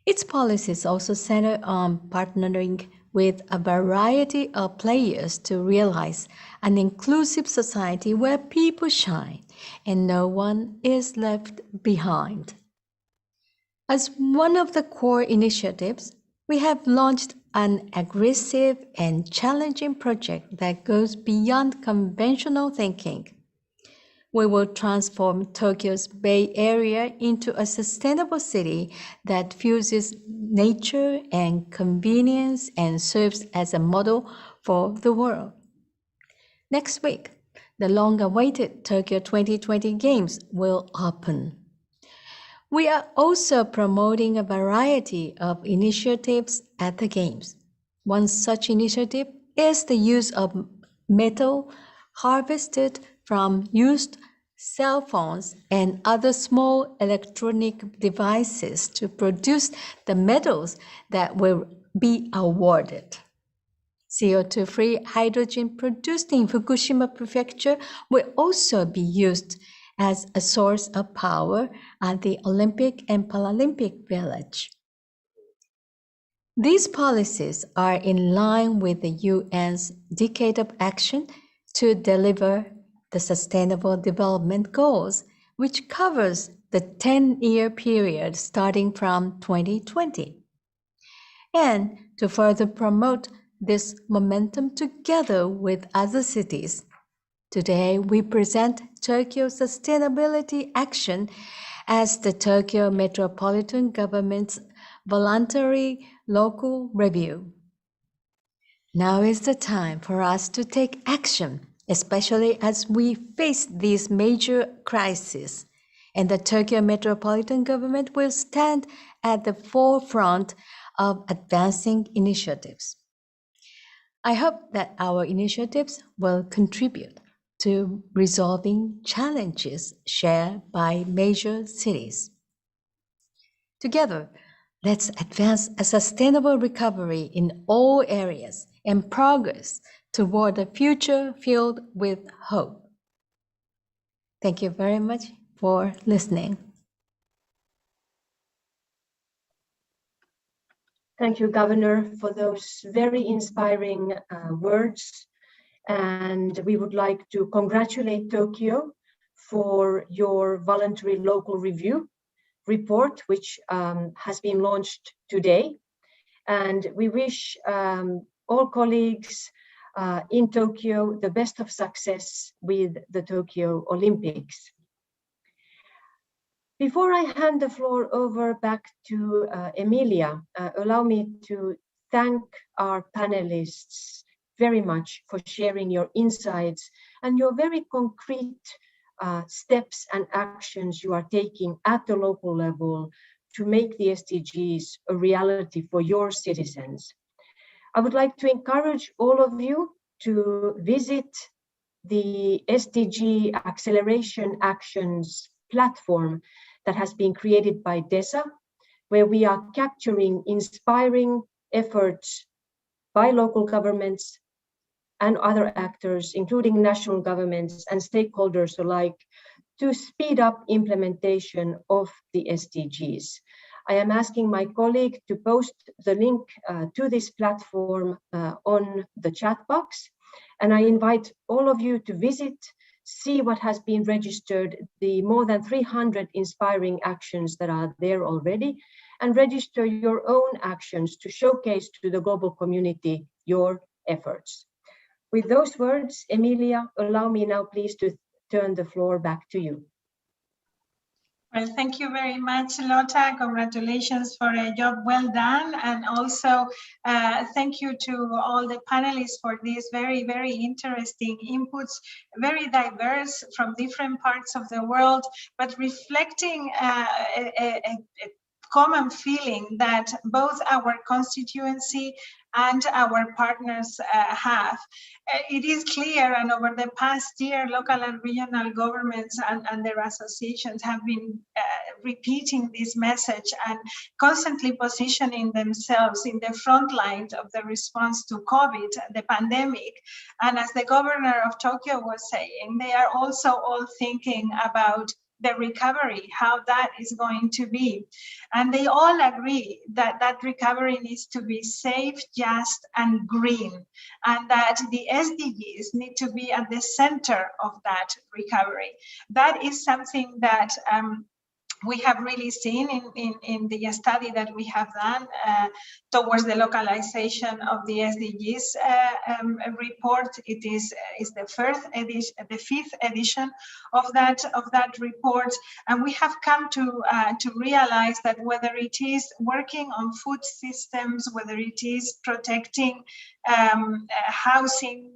Its policies also center on partnering with a variety of players to realize an inclusive society where people shine and no one is left behind. As one of the core initiatives, we have launched an aggressive and challenging project that goes beyond conventional thinking. We will transform Tokyo's Bay Area into a sustainable city that fuses nature and convenience and serves as a model for the world. Next week, the long-awaited Tokyo 2020 Games will open. We are also promoting a variety of initiatives at the Games. One such initiative is the use of metal harvested from used cell phones and other small electronic devices to produce the metals that will be awarded. CO2-free hydrogen produced in Fukushima Prefecture will also be used as a source of power at the Olympic and Paralympic Village. These policies are in line with the UN's Decade of Action to deliver the Sustainable Development Goals, which covers the 10-year period starting from 2020. And to further promote this momentum together with other cities, today we present Tokyo Sustainability Action as the Tokyo Metropolitan Government's voluntary local review. Now is the time for us to take action, especially as we face these major crises, and the Tokyo Metropolitan Government will stand at the forefront of advancing initiatives. I hope that our initiatives will contribute to resolving challenges shared by major cities. Together, let's advance a sustainable recovery in all areas and progress toward a future filled with hope. Thank you very much for listening. Thank you, Governor, for those very inspiring words. And we would like to congratulate Tokyo for your voluntary local review report, which has been launched today. And we wish all colleagues in Tokyo the best of success with the Tokyo Olympics. Before I hand the floor over back to Emilia, allow me to thank our panelists very much for sharing your insights and your very concrete steps and actions you are taking at the local level to make the SDGs a reality for your citizens. I would like to encourage all of you to visit the SDG Acceleration Actions platform that has been created by DESA, where we are capturing inspiring efforts by local governments and other actors, including national governments and stakeholders alike, to speed up implementation of the SDGs. I am asking my colleague to post the link to this platform on the chat box, and I invite all of you to visit, see what has been registered, the more than 300 inspiring actions that are there already, and register your own actions to showcase to the global community your efforts. With those words, Emilia, allow me now please to turn the floor back to you. Well, thank you very much, Lotta. Congratulations for a job well done. And also thank you to all the panelists for these very, very interesting inputs, very diverse from different parts of the world, but reflecting a common feeling that both our constituency and our partners have. It is clear, and over the past year, local and regional governments and their associations have been repeating this message and constantly positioning themselves in the front line of the response to COVID, the pandemic. And as the governor of Tokyo was saying, they are also all thinking about the recovery, how that is going to be. And they all agree that that recovery needs to be safe, just, and green, and that the SDGs need to be at the center of that recovery. That is something that we have really seen in the study that we have done towards the localization of the SDGs report. It is the fifth edition of that report, and we have come to realize that whether it is working on food systems, whether it is protecting housing,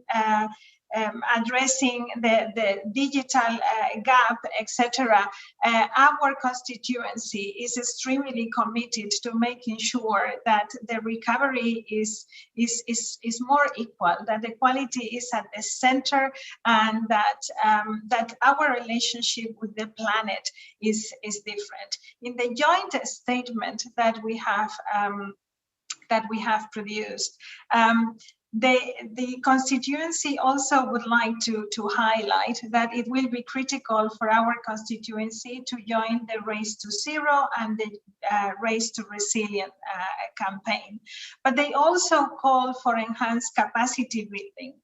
addressing the digital gap, etc. Our constituency is extremely committed to making sure that the recovery is more equal, that the quality is at the center, and that that our relationship with the planet is different. In the joint statement that we have produced, the constituency also would like to highlight that it will be critical for our constituency to join the Race to Zero and the Race to Resilient campaign. But they also call for enhanced capacity building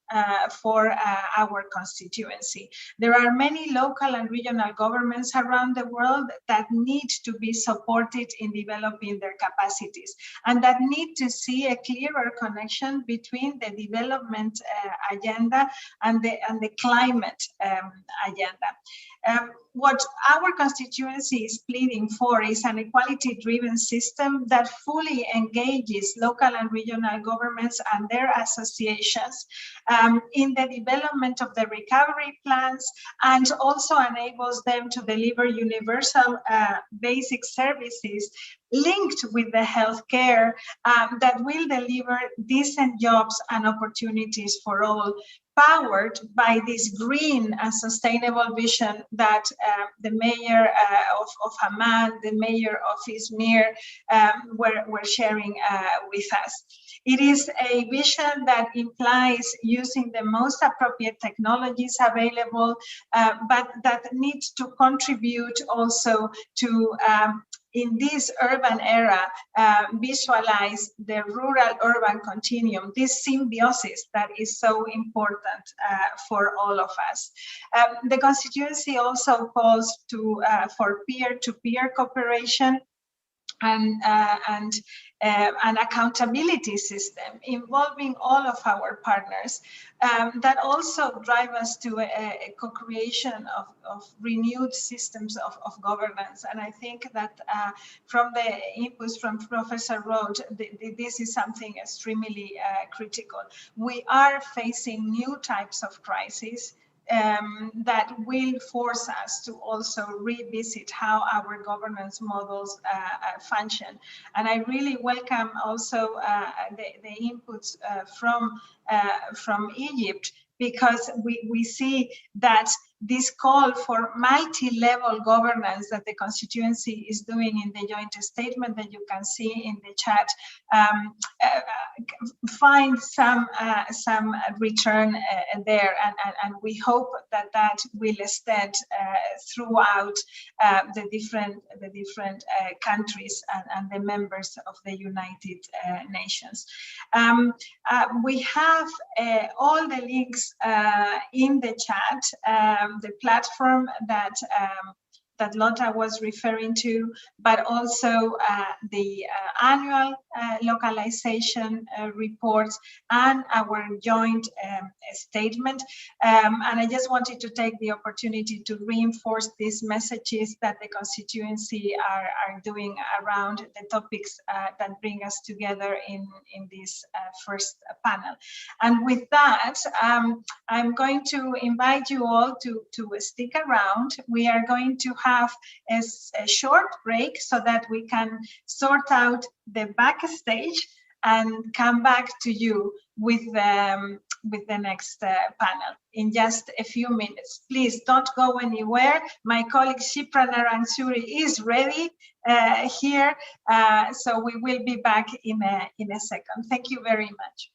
for our constituency. There are many local and regional governments around the world that need to be supported in developing their capacities, and that need to see a clearer connection between the development agenda and the climate agenda. What our constituency is pleading for is an equality-driven system that fully engages local and regional governments and their associations in the development of the recovery plans, and also enables them to deliver universal basic services linked with the healthcare that will deliver decent jobs and opportunities for all, powered by this green and sustainable vision that the mayor of Amman, the mayor of Izmir were sharing with us. It is a vision that implies using the most appropriate technologies available, but that needs to contribute also to in this urban era, visualize the rural-urban continuum, this symbiosis that is so important for all of us. The constituency also calls for peer-to-peer cooperation and an accountability system involving all of our partners that also drive us to a co-creation of renewed systems of governance. And I think that from the inputs from Professor Roth, this is something extremely critical. We are facing new types of crises that will force us to also revisit how our governance models function. And I really welcome also the inputs from Egypt, because we see that this call for multi-level governance that the constituency is doing in the joint statement that you can see in the chat find some return there, and we hope that that will extend throughout the different countries and the members of the United Nations. We have all the links in the chat. The platform that Lotta was referring to, but also the annual localization reports and our joint statement. And I just wanted to take the opportunity to reinforce these messages that the constituency are doing around the topics that bring us together in this first panel. And with that, I'm going to invite you all to stick around. We are going to have a short break so that we can sort out the backstage and come back to you with the next panel in just a few minutes. Please don't go anywhere. My colleague Shipra Narangsuri is ready here, so we will be back in a second. Thank you very much.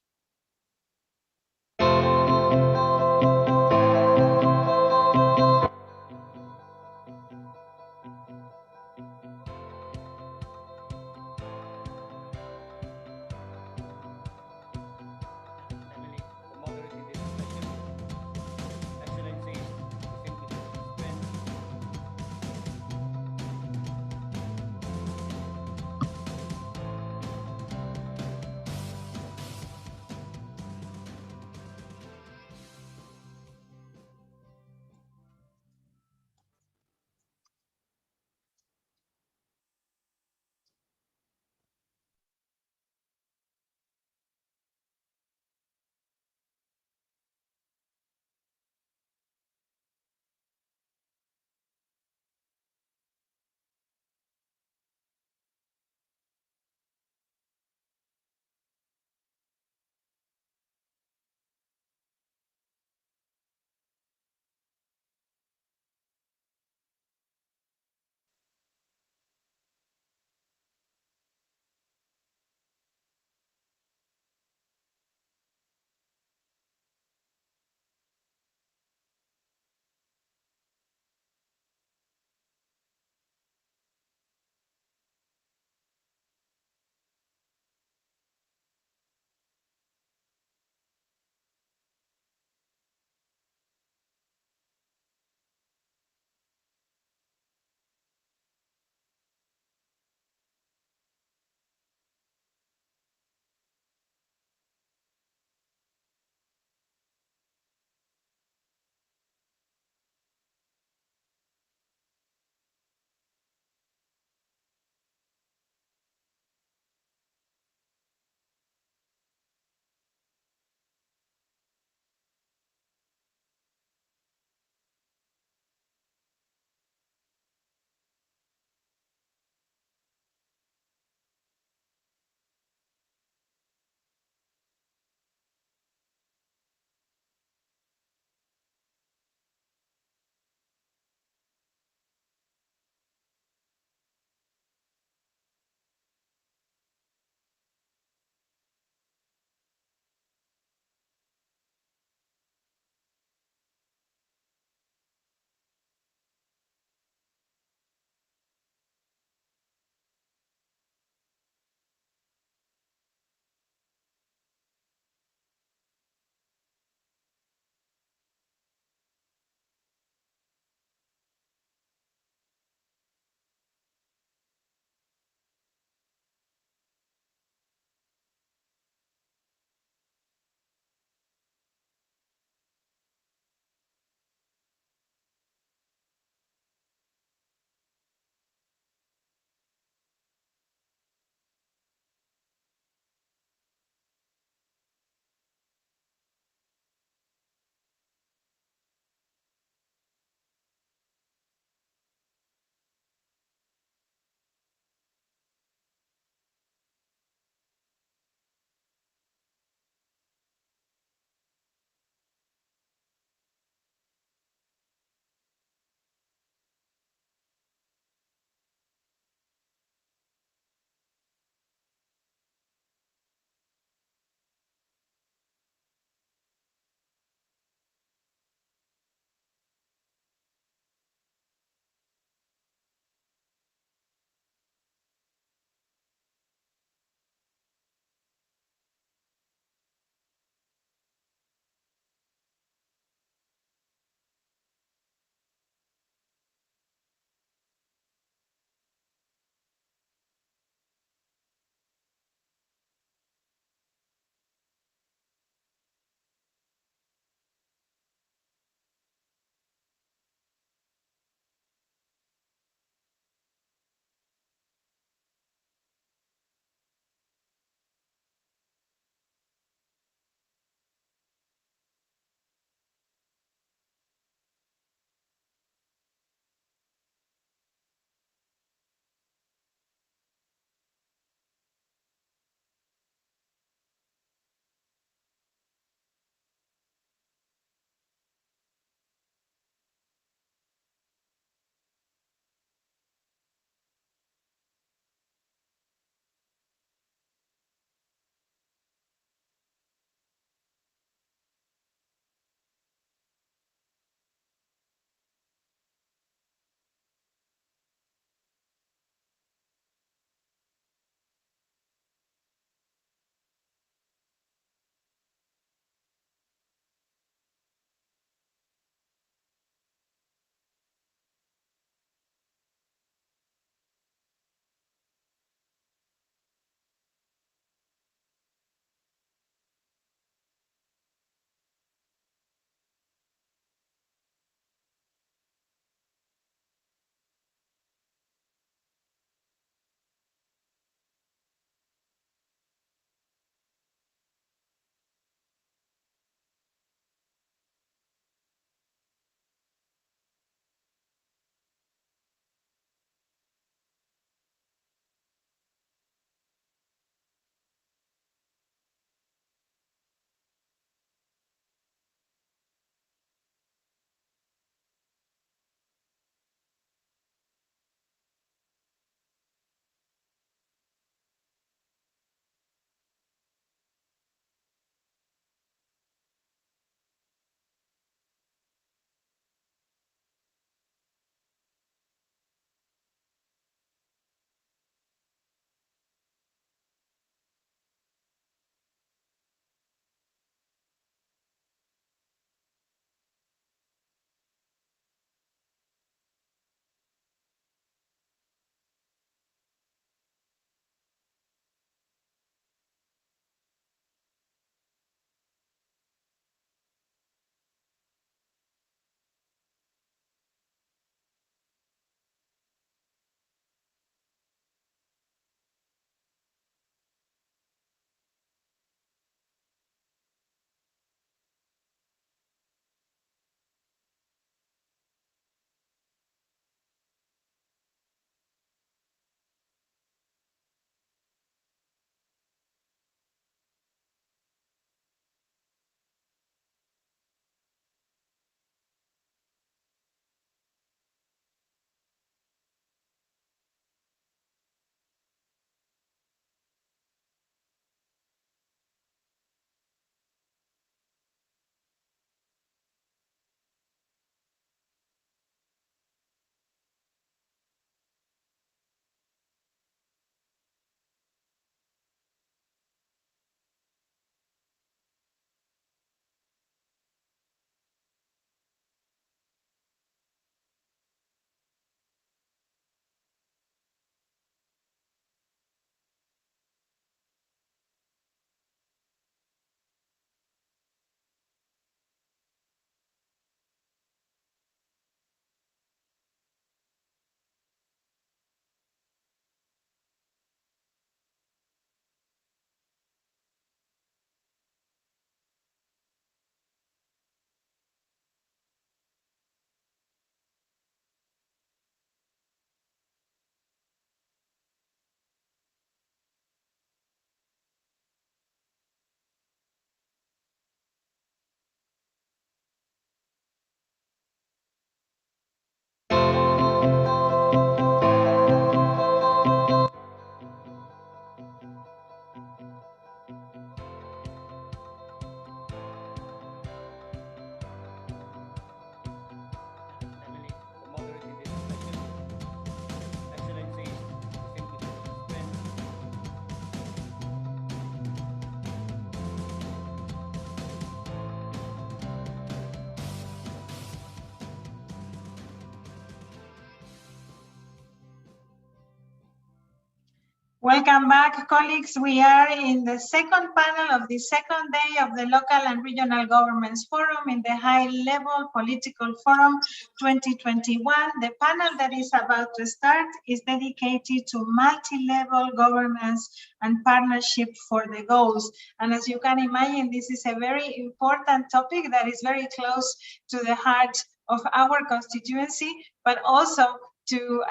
Welcome back, colleagues. We are in the second panel of the second day of the Local and Regional Governments Forum in the High Level Political Forum 2021. The panel that is about to start is dedicated to multi-level governance and partnership for the goals. And as you can imagine, this is a very important topic that is very close to the heart of our constituency, but also to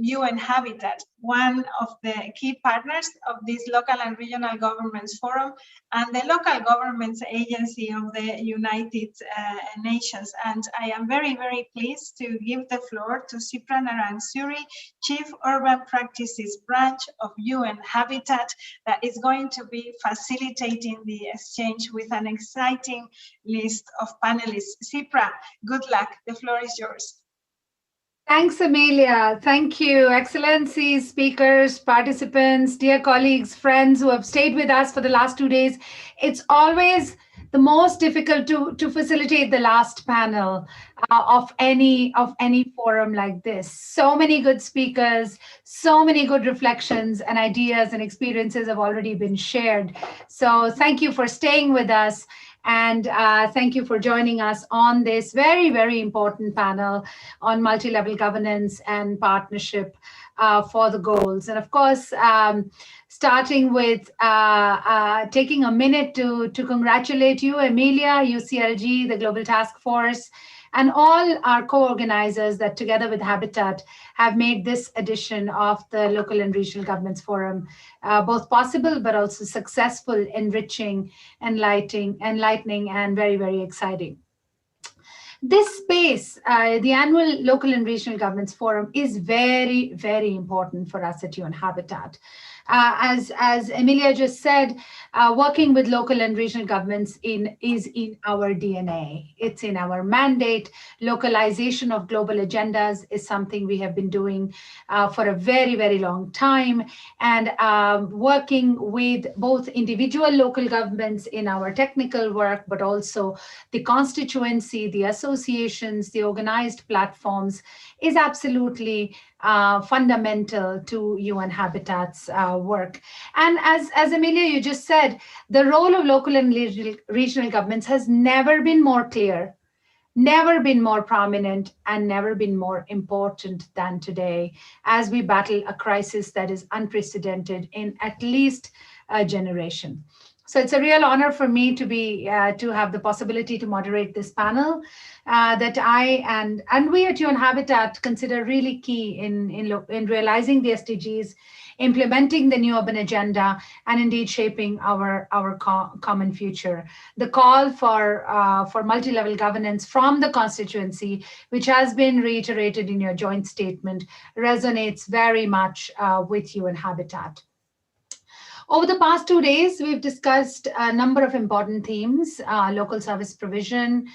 UN Habitat, one of the key partners of this Local and Regional Governments Forum and the Local Governments Agency of the United Nations. And I am very, very pleased to give the floor to Sipra Narang Suri, Chief Urban Practices Branch of UN Habitat, that is going to be facilitating the exchange with an exciting list of panelists. Sipra, good luck. The floor is yours. Thanks, Amelia. Thank you, Excellencies, speakers, participants, dear colleagues, friends who have stayed with us for the last 2 days. It's always the most difficult to facilitate the last panel of any forum like this. So many good speakers, so many good reflections and ideas and experiences have already been shared. So thank you for staying with us. And thank you for joining us on this very, very important panel on multi-level governance and partnership for the goals. And of course, starting with taking a minute to congratulate you, Amelia, UCLG, the Global Task Force, and all our co-organizers that together with Habitat have made this edition of the Local and Regional Governments Forum both possible, but also successful, enriching, enlightening, and very, very exciting. This space, the annual Local and Regional Governments Forum, is very, very important for us at UN Habitat. As Emilia just said, working with local and regional governments is in our DNA. It's in our mandate. Localization of global agendas is something we have been doing for a very, very long time. And working with both individual local governments in our technical work, but also the constituency, the associations, the organized platforms is absolutely fundamental to UN Habitat's work. And as Amelia, you just said, the role of local and regional governments has never been more clear, never been more prominent, and never been more important than today as we battle a crisis that is unprecedented in at least a generation. So it's a real honor for me to be to have the possibility to moderate this panel that I and we at UN Habitat consider really key in realizing the SDGs, implementing the new urban agenda, and indeed shaping our common future. The call for multi-level governance from the constituency, which has been reiterated in your joint statement, resonates very much with UN Habitat. Over the past 2 days, we've discussed a number of important themes: local service provision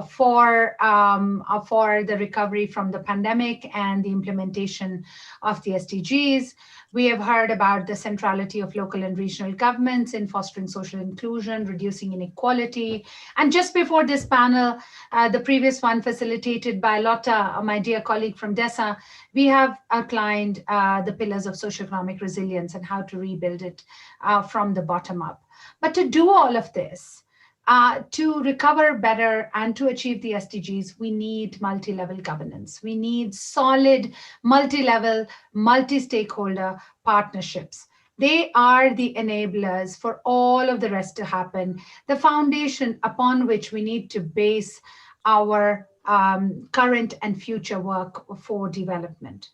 for the recovery from the pandemic and the implementation of the SDGs. We have heard about the centrality of local and regional governments in fostering social inclusion, reducing inequality. And just before this panel, the previous one facilitated by Lotta, my dear colleague from DESA, we have outlined the pillars of socioeconomic resilience and how to rebuild it from the bottom up. But to do all of this, to recover better and to achieve the SDGs, we need multi-level governance. We need solid multi-level, multi-stakeholder partnerships. They are the enablers for all of the rest to happen, the foundation upon which we need to base our current and future work for development.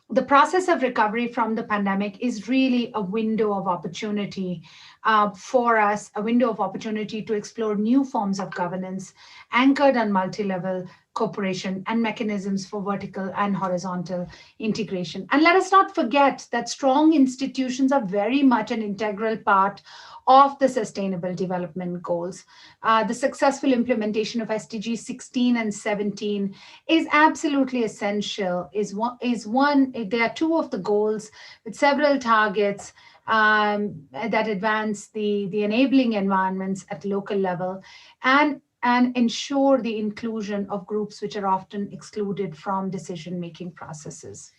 The process of recovery from the pandemic is really a window of opportunity for us, a window of opportunity to explore new forms of governance anchored on multi-level cooperation and mechanisms for vertical and horizontal integration. And let us not forget that strong institutions are very much an integral part of the Sustainable Development Goals. The successful implementation of SDGs 16 and 17 is absolutely essential. There are two of the goals with several targets that advance the enabling environments at local level and ensure the inclusion of groups which are often excluded from decision-making processes.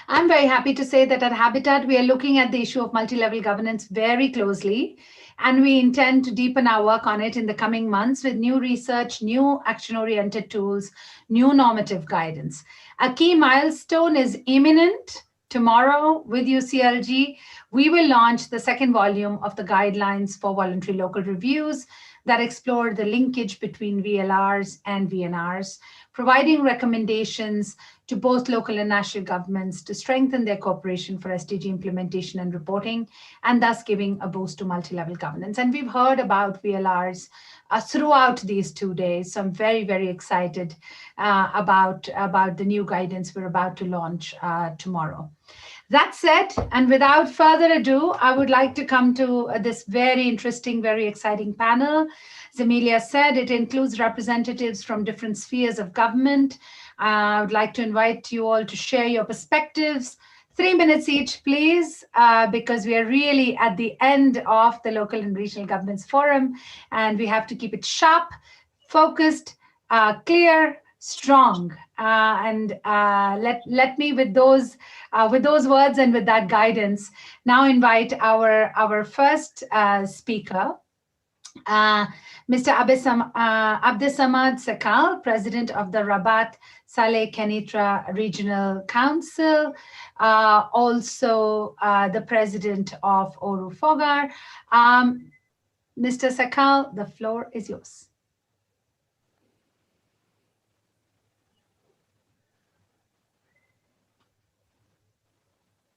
I'm very happy to say that at Habitat, we are looking at the issue of multi-level governance very closely, and we intend to deepen our work on it in the coming months with new research, new action-oriented tools, new normative guidance. A key milestone is imminent. Tomorrow with UCLG, we will launch the second volume of the guidelines for voluntary local reviews that explore the linkage between VLRs and VNRs, providing recommendations to both local and national governments to strengthen their cooperation for SDG implementation and reporting, and thus giving a boost to multi-level governance. And we've heard about VLRs throughout these 2 days. So I'm very, very excited about the new guidance we're about to launch tomorrow. That said, and without further ado, I would like to come to this very interesting, very exciting panel. As Amelia said, it includes representatives from different spheres of government. I would like to invite you all to share your perspectives. 3 minutes each, please, because we are really at the end of the Local and Regional Governments Forum, and we have to keep it sharp, focused, clear, strong. And let me, with those words and with that guidance, now invite our first speaker, Mr. Abdesamad Sakal, President of the Rabat Saleh Kenitra Regional Council, also the President of Oru Fogar. Mr. Sakal, the floor is yours.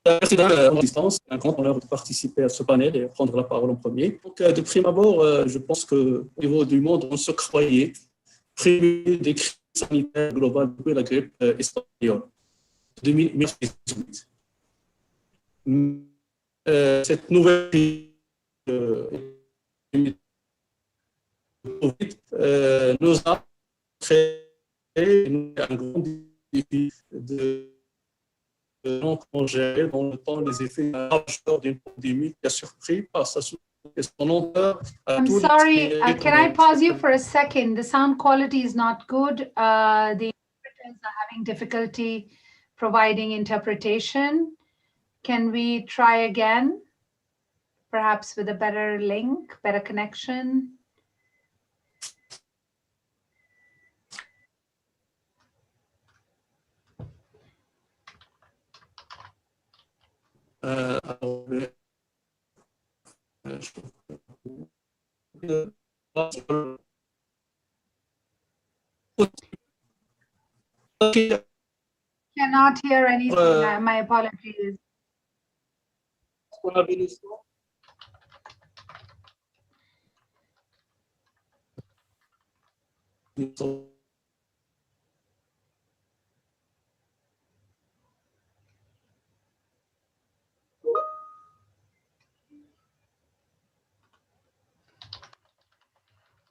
Merci en distance, un grand honneur de participer à ce panel et prendre la parole en premier. Donc, de prime abord, je pense qu'au niveau du monde, on se croyait prévu des crises sanitaires globales depuis la grippe espagnole de 1918. Cette nouvelle crise nous a créé un grand défi de gérer dans le temps les effets majeurs d'une pandémie qui a surpris par sa ampleur. I'm sorry, can I pause you for a second? The sound quality is not good. The interpreters are having difficulty providing interpretation. Can we try again? Perhaps with a better link, better connection? Cannot hear anything. My apologies.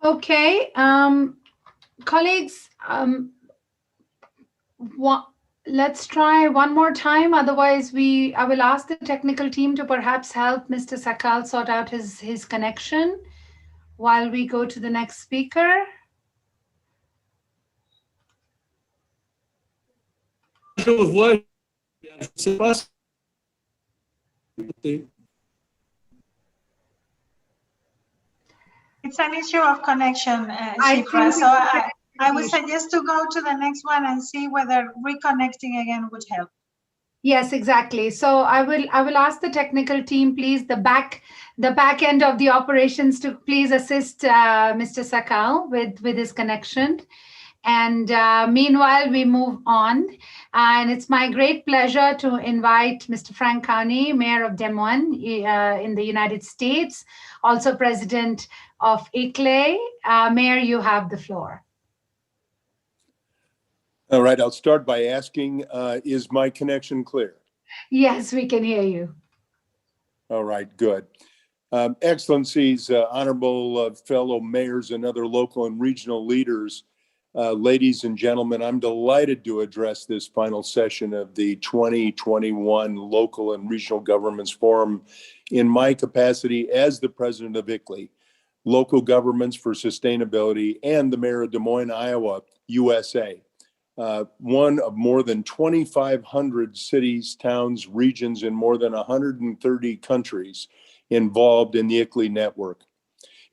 Okay, colleagues, let's try one more time. Otherwise, I will ask the technical team to perhaps help Mr. Sakal sort out his connection while we go to the next speaker. It's an issue of connection, Shifra. So I would suggest to go to the next one and see whether reconnecting again would help. Yes, exactly. So I will ask the technical team, please, the back end of the operations to please assist Mr. Sakal with his connection. And meanwhile, we move on. And it's my great pleasure to invite Mr. Frank Carney, Mayor of Des Moines in the United States, also President of ICLEI. Mayor, you have the floor. All right, I'll start by asking, is my connection clear? Yes, we can hear you. All right, good. Excellencies, honorable fellow mayors and other local and regional leaders, ladies and gentlemen, I'm delighted to address this final session of the 2021 Local and Regional Governments Forum in my capacity as the president of ICLEI, Local Governments for Sustainability, and the mayor of Des Moines, Iowa, USA. one of more than 2,500 cities, towns, regions, in more than 130 countries involved in the ICLEI network.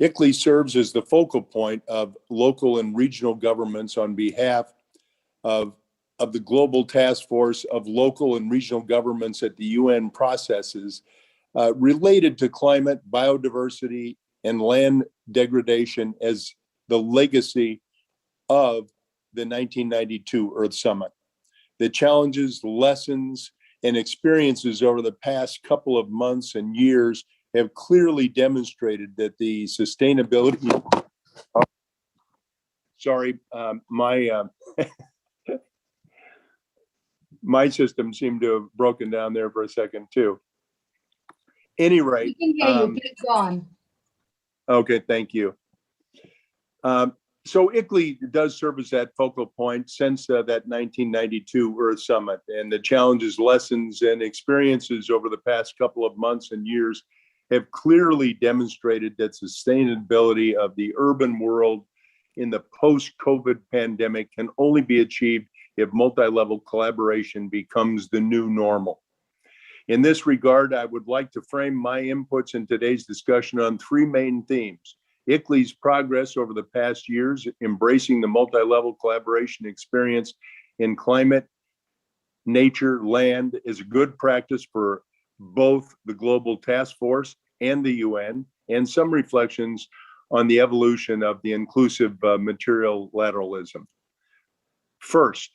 ICLEI serves as the focal point of local and regional governments on behalf of the Global Task Force of Local and Regional Governments at the UN processes related to climate, biodiversity, and land degradation as the legacy of the 1992 Earth Summit. The challenges, lessons, and experiences over the past couple of months and years have clearly demonstrated that the sustainability, my system seemed to have broken down there for a second too. Any rate, we can hear you. Please go on. Okay, thank you. So ICLEI does serve as that focal point since that 1992 Earth Summit, and the challenges, lessons, and experiences over the past couple of months and years have clearly demonstrated that sustainability of the urban world in the post-COVID pandemic can only be achieved if multi-level collaboration becomes the new normal. In this regard, I would like to frame my inputs in today's discussion on three main themes. ICLEI's progress over the past years, embracing the multi-level collaboration experience in climate, nature, land is a good practice for both the Global Task Force and the UN, and some reflections on the evolution of the inclusive material-lateralism. First,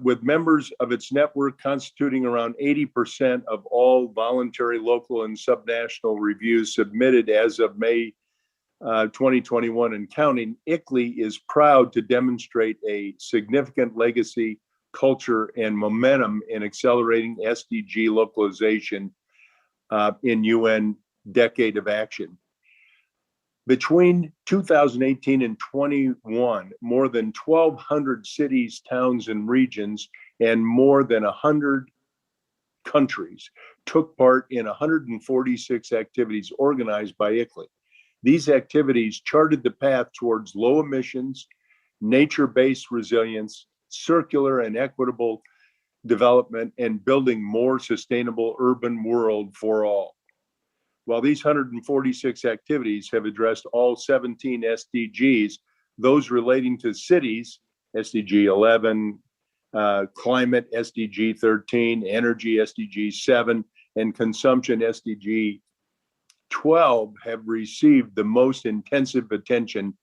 with members of its network constituting around 80% of all voluntary local and subnational reviews submitted as of May 2021 and counting, ICLEI is proud to demonstrate a significant legacy, culture, and momentum in accelerating SDG localization in UN Decade of Action. Between 2018 and 21, more than 1,200 cities, towns, and regions, and more than 100 countries took part in 146 activities organized by ICLEI. These activities charted the path towards low emissions, nature-based resilience, circular and equitable development, and building more sustainable urban world for all. While these 146 activities have addressed all 17 SDGs, those relating to cities, SDG 11, climate, SDG 13, energy, SDG 7, and consumption, SDG 12, have received the most intensive attention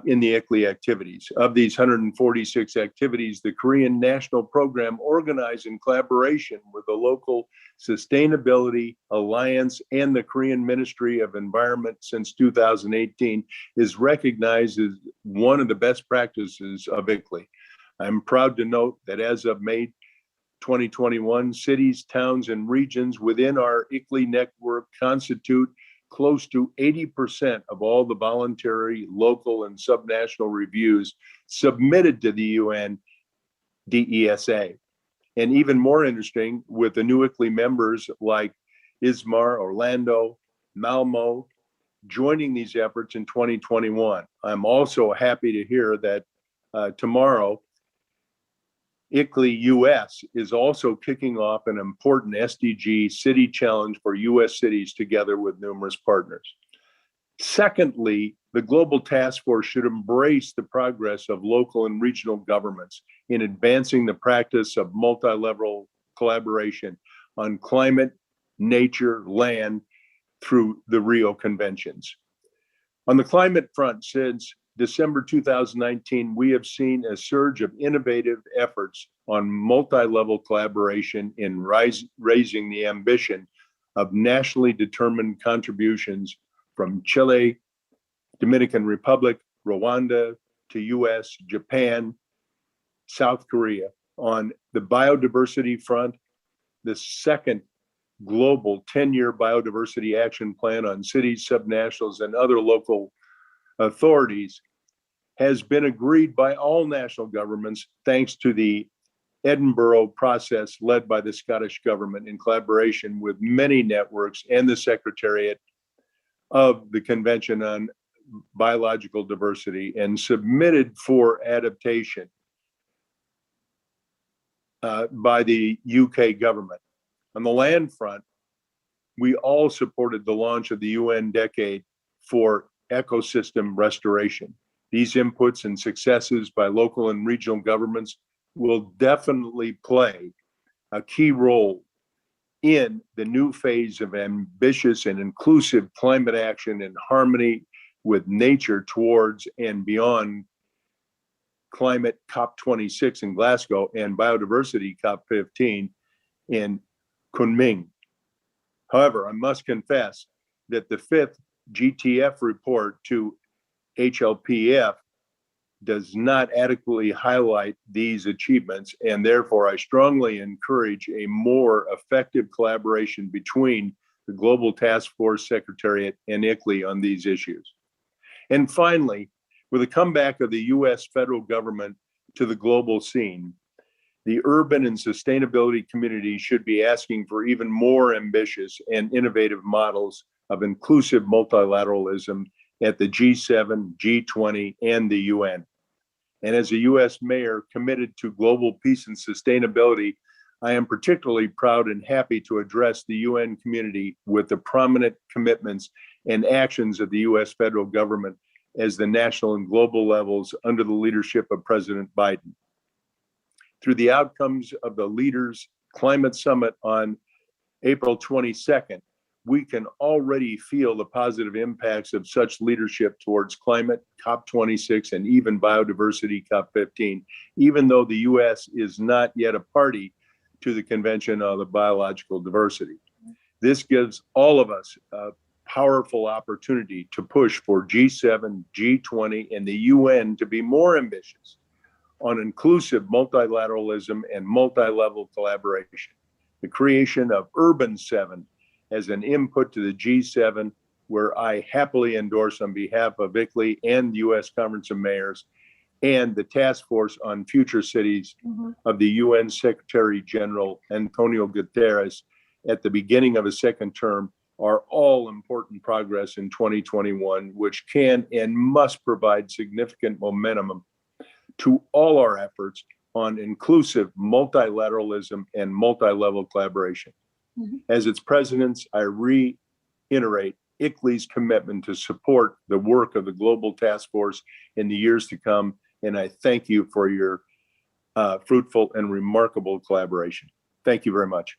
in the ICLEI activities. Of these 146 activities, the Korean National Program, organized in collaboration with the local Sustainability Alliance and the Korean Ministry of Environment since 2018, is recognized as one of the best practices of ICLEI. I'm proud to note that as of May 2021, cities, towns, and regions within our ICLEI network constitute close to 80% of all the voluntary, local, and subnational reviews submitted to the UN DESA. And even more interesting, with the new ICLEI members like Izmir, Orlando, Malmo, joining these efforts in 2021. I'm also happy to hear that tomorrow, ICLEI US is also kicking off an important SDG city challenge for US cities together with numerous partners. Secondly, the Global Task Force should embrace the progress of local and regional governments in advancing the practice of multi-level collaboration on climate, nature, land through the Rio Conventions. On the climate front, since December 2019, we have seen a surge of innovative efforts on multi-level collaboration in raising the ambition of nationally determined contributions from Chile, Dominican Republic, Rwanda, to US, Japan, South Korea. On the biodiversity front, the second global 10-year biodiversity action plan on cities, subnationals, and other local authorities has been agreed by all national governments thanks to the Edinburgh process led by the Scottish government in collaboration with many networks and the Secretariat of the Convention on Biological Diversity, and submitted for adaptation by the UK government. On the land front, we all supported the launch of the UN Decade for Ecosystem Restoration. These inputs and successes by local and regional governments will definitely play a key role in the new phase of ambitious and inclusive climate action in harmony with nature towards and beyond climate COP26 in Glasgow and biodiversity COP15 in Kunming. However, I must confess that the fifth GTF report to HLPF does not adequately highlight these achievements, and therefore I strongly encourage a more effective collaboration between the Global Task Force Secretariat and ICLEI on these issues. And finally, with the comeback of the US federal government to the global scene, the urban and sustainability community should be asking for even more ambitious and innovative models of inclusive multilateralism at the G7, G20, and the UN. And as a US mayor committed to global peace and sustainability, I am particularly proud and happy to address the UN community with the prominent commitments and actions of the US federal government as the national and global levels under the leadership of President Biden. Through the outcomes of the Leaders Climate Summit on April 22nd, we can already feel the positive impacts of such leadership towards climate, COP26, and even biodiversity, COP15, even though the US is not yet a party to the Convention on the Biological Diversity. This gives all of us a powerful opportunity to push for G7, G20, and the UN to be more ambitious on inclusive multilateralism and multi-level collaboration. The creation of Urban 7 as an input to the G7, where I happily endorse on behalf of ICLEI and the US Conference of Mayors, and the Task Force on Future Cities of the UN Secretary General Antonio Guterres at the beginning of his second term, are all important progress in 2021, which can and must provide significant momentum to all our efforts on inclusive multilateralism and multi-level collaboration. As its presidents, I reiterate ICLEI's commitment to support the work of the Global Task Force in the years to come, and I thank you for your fruitful and remarkable collaboration. Thank you very much.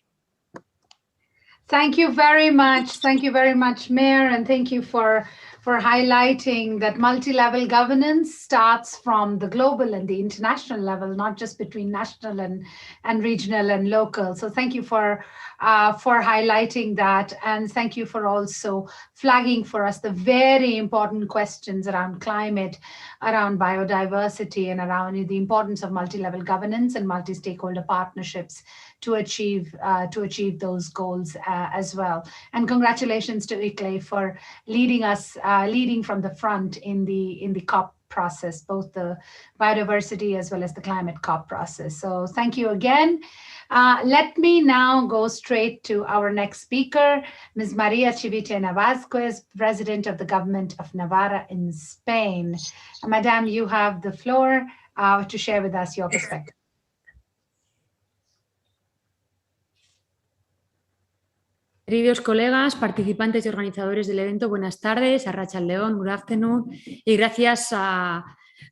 Thank you very much. Thank you very much, Mayor, and thank you for highlighting that multi-level governance starts from the global and the international level, not just between national and regional and local. So thank you for highlighting that, and thank you for also flagging for us the very important questions around climate, around biodiversity, and around the importance of multi-level governance and multi-stakeholder partnerships to achieve those goals as well. And congratulations to ICLEI for leading from the front in the COP process, both the biodiversity as well as the climate COP process. So thank you again. Let me now go straight to our next speaker, Ms. Maria Civitena Vázquez, President of the Government of Navarra in Spain. Madam, you have the floor to share with us your perspective. Queridos colegas, participantes y organizadores del evento, buenas tardes. Arratsaldeon, good afternoon. Y gracias a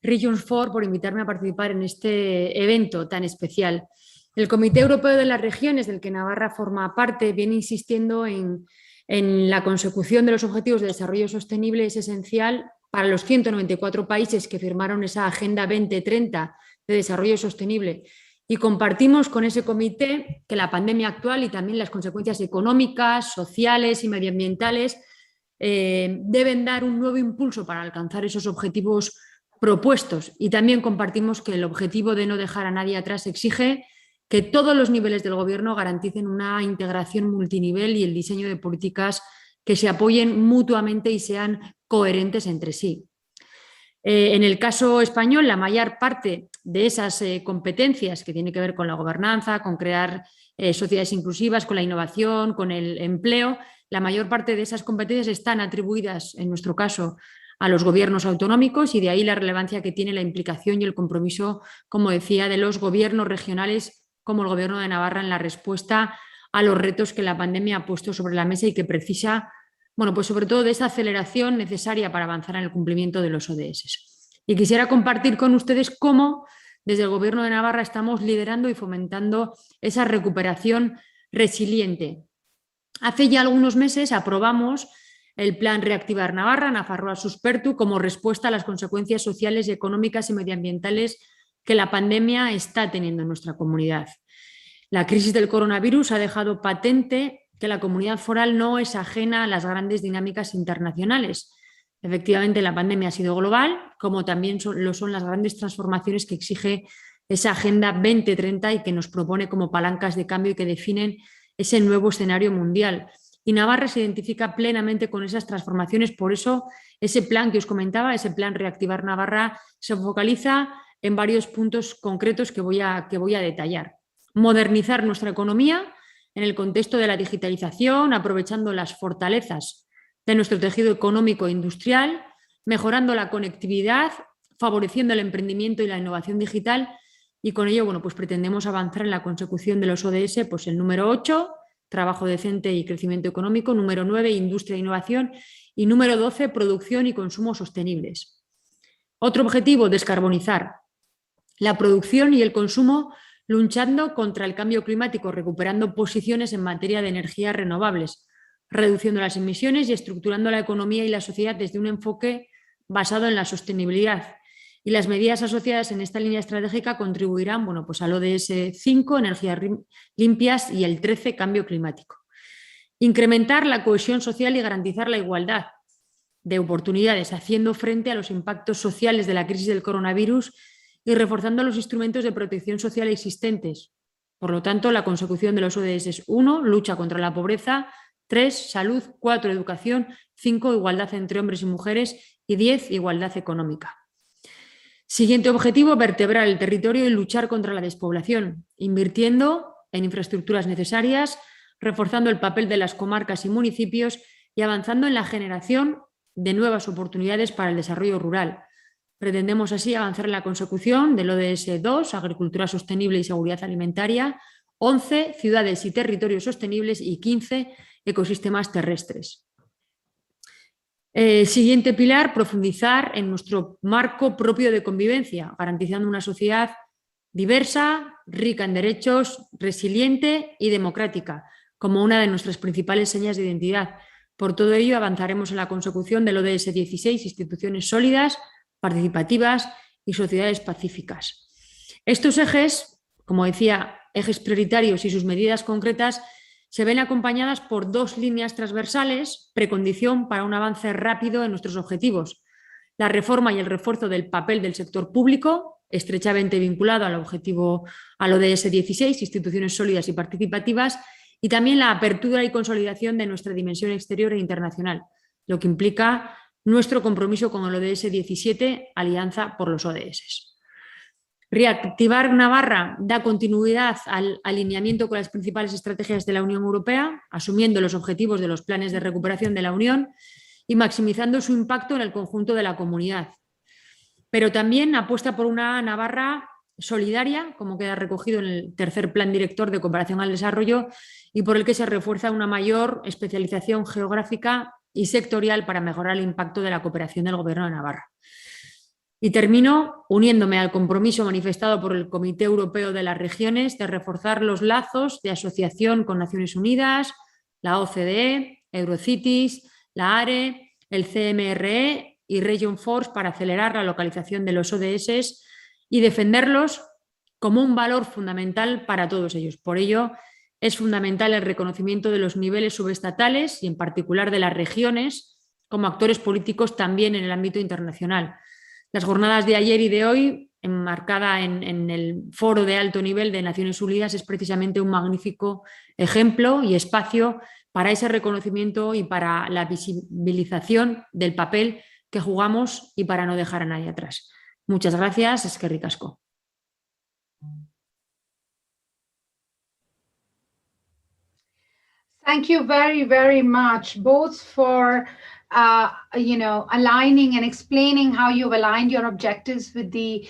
Regions 4 por invitarme a participar en este evento tan especial. El Comité Europeo de las Regiones, del que Navarra forma parte, viene insistiendo en la consecución de los Objetivos de Desarrollo Sostenible. Es esencial para los 194 países que firmaron esa Agenda 2030 de Desarrollo Sostenible. Y compartimos con ese comité que la pandemia actual y también las consecuencias económicas, sociales y medioambientales deben dar un nuevo impulso para alcanzar esos objetivos propuestos. Y también compartimos que el objetivo de no dejar a nadie atrás exige que todos los niveles del gobierno garanticen una integración multinivel y el diseño de políticas que se apoyen mutuamente y sean coherentes entre sí. En el caso español, la mayor parte de esas competencias que tienen que ver con la gobernanza, con crear sociedades inclusivas, con la innovación, con el empleo, la mayor parte de esas competencias están atribuidas, en nuestro caso, a los gobiernos autonómicos, y de ahí la relevancia que tiene la implicación y el compromiso, como decía, de los gobiernos regionales como el Gobierno de Navarra en la respuesta a los retos que la pandemia ha puesto sobre la mesa y que precisa, bueno, pues sobre todo de esa aceleración necesaria para avanzar en el cumplimiento de los ODS. Y quisiera compartir con ustedes cómo desde el Gobierno de Navarra estamos liderando y fomentando esa recuperación resiliente. Hace ya algunos meses aprobamos el Plan Reactivar Navarra, Nafarroa Suspertu, como respuesta a las consecuencias sociales, económicas y medioambientales que la pandemia está teniendo en nuestra comunidad. La crisis del coronavirus ha dejado patente que la comunidad foral no es ajena a las grandes dinámicas internacionales. Efectivamente, la pandemia ha sido global, como también lo son las grandes transformaciones que exige esa Agenda 2030 y que nos propone como palancas de cambio y que definen ese nuevo escenario mundial. Y Navarra se identifica plenamente con esas transformaciones, por eso ese plan que os comentaba, ese plan Reactivar Navarra, se focaliza en varios puntos concretos que voy a detallar. Modernizar nuestra economía en el contexto de la digitalización, aprovechando las fortalezas de nuestro tejido económico e industrial, mejorando la conectividad, favoreciendo el emprendimiento y la innovación digital, y con ello, bueno, pues pretendemos avanzar en la consecución de los ODS, pues el número 8, trabajo decente y crecimiento económico, número 9, industria e innovación, y número 12, producción y consumo sostenibles. Otro objetivo, descarbonizar la producción y el consumo, luchando contra el cambio climático, recuperando posiciones en materia de energías renovables, reduciendo las emisiones y estructurando la economía y la sociedad desde un enfoque basado en la sostenibilidad. Y las medidas asociadas en esta línea estratégica contribuirán, bueno, pues al ODS 5, energías limpias, y el 13, cambio climático. Incrementar la cohesión social y garantizar la igualdad de oportunidades, haciendo frente a los impactos sociales de la crisis del coronavirus y reforzando los instrumentos de protección social existentes. Por lo tanto, la consecución de los ODS: 1, lucha contra la pobreza; 3, salud; 4, educación; 5, igualdad entre hombres y mujeres; y 10, igualdad económica. Siguiente objetivo, vertebrar el territorio y luchar contra la despoblación, invirtiendo en infraestructuras necesarias, reforzando el papel de las comarcas y municipios y avanzando en la generación de nuevas oportunidades para el desarrollo rural. Pretendemos así avanzar en la consecución del ODS 2, agricultura sostenible y seguridad alimentaria; 11, ciudades y territorios sostenibles; y 15, ecosistemas terrestres. Siguiente pilar, profundizar en nuestro marco propio de convivencia, garantizando una sociedad diversa, rica en derechos, resiliente y democrática, como una de nuestras principales señas de identidad. Por todo ello, avanzaremos en la consecución del ODS 16, instituciones sólidas, participativas y sociedades pacíficas. Estos ejes, como decía, ejes prioritarios y sus medidas concretas, se ven acompañadas por dos líneas transversales, precondición para un avance rápido en nuestros objetivos: la reforma y el refuerzo del papel del sector público, estrechamente vinculado al objetivo, al ODS 16, instituciones sólidas y participativas, y también la apertura y consolidación de nuestra dimensión exterior e internacional, lo que implica nuestro compromiso con el ODS 17, Alianza por los ODS. Reactivar Navarra da continuidad al alineamiento con las principales estrategias de la Unión Europea, asumiendo los objetivos de los planes de recuperación de la Unión y maximizando su impacto en el conjunto de la comunidad. Pero también apuesta por una Navarra solidaria, como queda recogido en el tercer Plan Director de Cooperación al Desarrollo, y por el que se refuerza una mayor especialización geográfica y sectorial para mejorar el impacto de la cooperación del Gobierno de Navarra. Y termino uniéndome al compromiso manifestado por el Comité Europeo de las Regiones de reforzar los lazos de asociación con Naciones Unidas, la OCDE, Eurocities, la ARE, el CMRE y Region Force para acelerar la localización de los ODS y defenderlos como un valor fundamental para todos ellos. Por ello, es fundamental el reconocimiento de los niveles subestatales y en particular de las regiones como actores políticos también en el ámbito internacional. Las jornadas de ayer y de hoy, enmarcada en el Foro de Alto Nivel de Naciones Unidas, es precisamente un magnífico ejemplo y espacio para ese reconocimiento y para la visibilización del papel que jugamos y para no dejar a nadie atrás. Muchas gracias, eskerrik asko. Thank you very, very much, both for aligning and explaining how you've aligned your objectives with the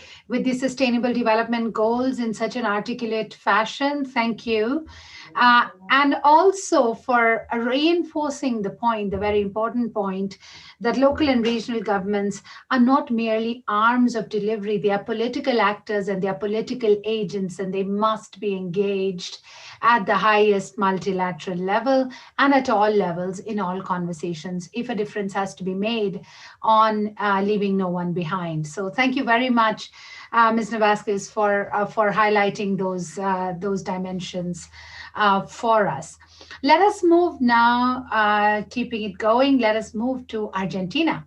Sustainable Development Goals in such an articulate fashion. Thank you. And also for reinforcing the point, the very important point, that local and regional governments are not merely arms of delivery. They are political actors and they are political agents, and they must be engaged at the highest multilateral level and at all levels in all conversations if a difference has to be made on leaving no one behind. So thank you very much, Ms. Navasquez, for highlighting those dimensions for us. Let us move now, keeping it going, let us move to Argentina.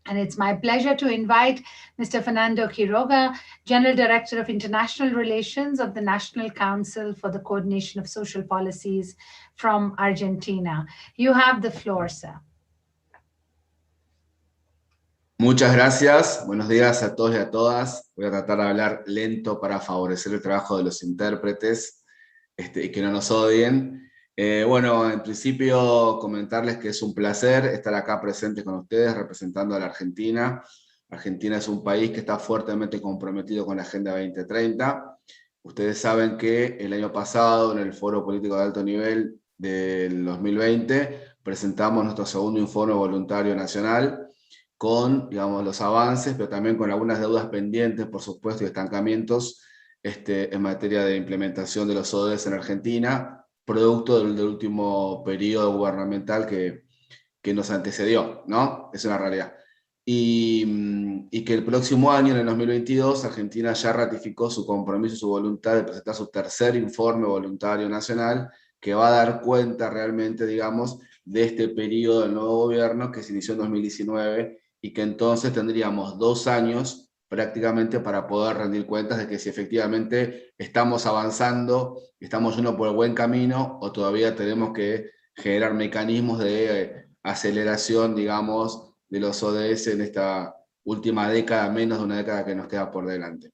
And it's my pleasure to invite Mr. Fernando Quiroga, General Director of International Relations of the National Council for the Coordination of Social Policies from Argentina. You have the floor, sir. Muchas gracias. Buenos días a todos y a todas. Voy a tratar de hablar lento para favorecer el trabajo de los intérpretes y que no nos odien. Bueno, en principio comentarles que es un placer estar acá presente con ustedes representando a la Argentina. Argentina es un país que está fuertemente comprometido con la Agenda 2030. Ustedes saben que el año pasado, en el Foro Político de Alto Nivel del 2020, presentamos nuestro segundo informe voluntario nacional con, digamos, los avances, pero también con algunas deudas pendientes, por supuesto, y estancamientos en materia de implementación de los ODS en Argentina, producto del último periodo gubernamental que nos antecedió, ¿no? Es una realidad. Y que el próximo año, en el 2022, Argentina ya ratificó su compromiso y su voluntad de presentar su tercer informe voluntario nacional, que va a dar cuenta realmente, digamos, de este periodo del nuevo gobierno que se inició en 2019 y que entonces tendríamos 2 años prácticamente para poder rendir cuentas de que si efectivamente estamos avanzando, estamos yendo por el buen camino o todavía tenemos que generar mecanismos de aceleración, digamos, de los ODS en esta última década, menos de una década que nos queda por delante.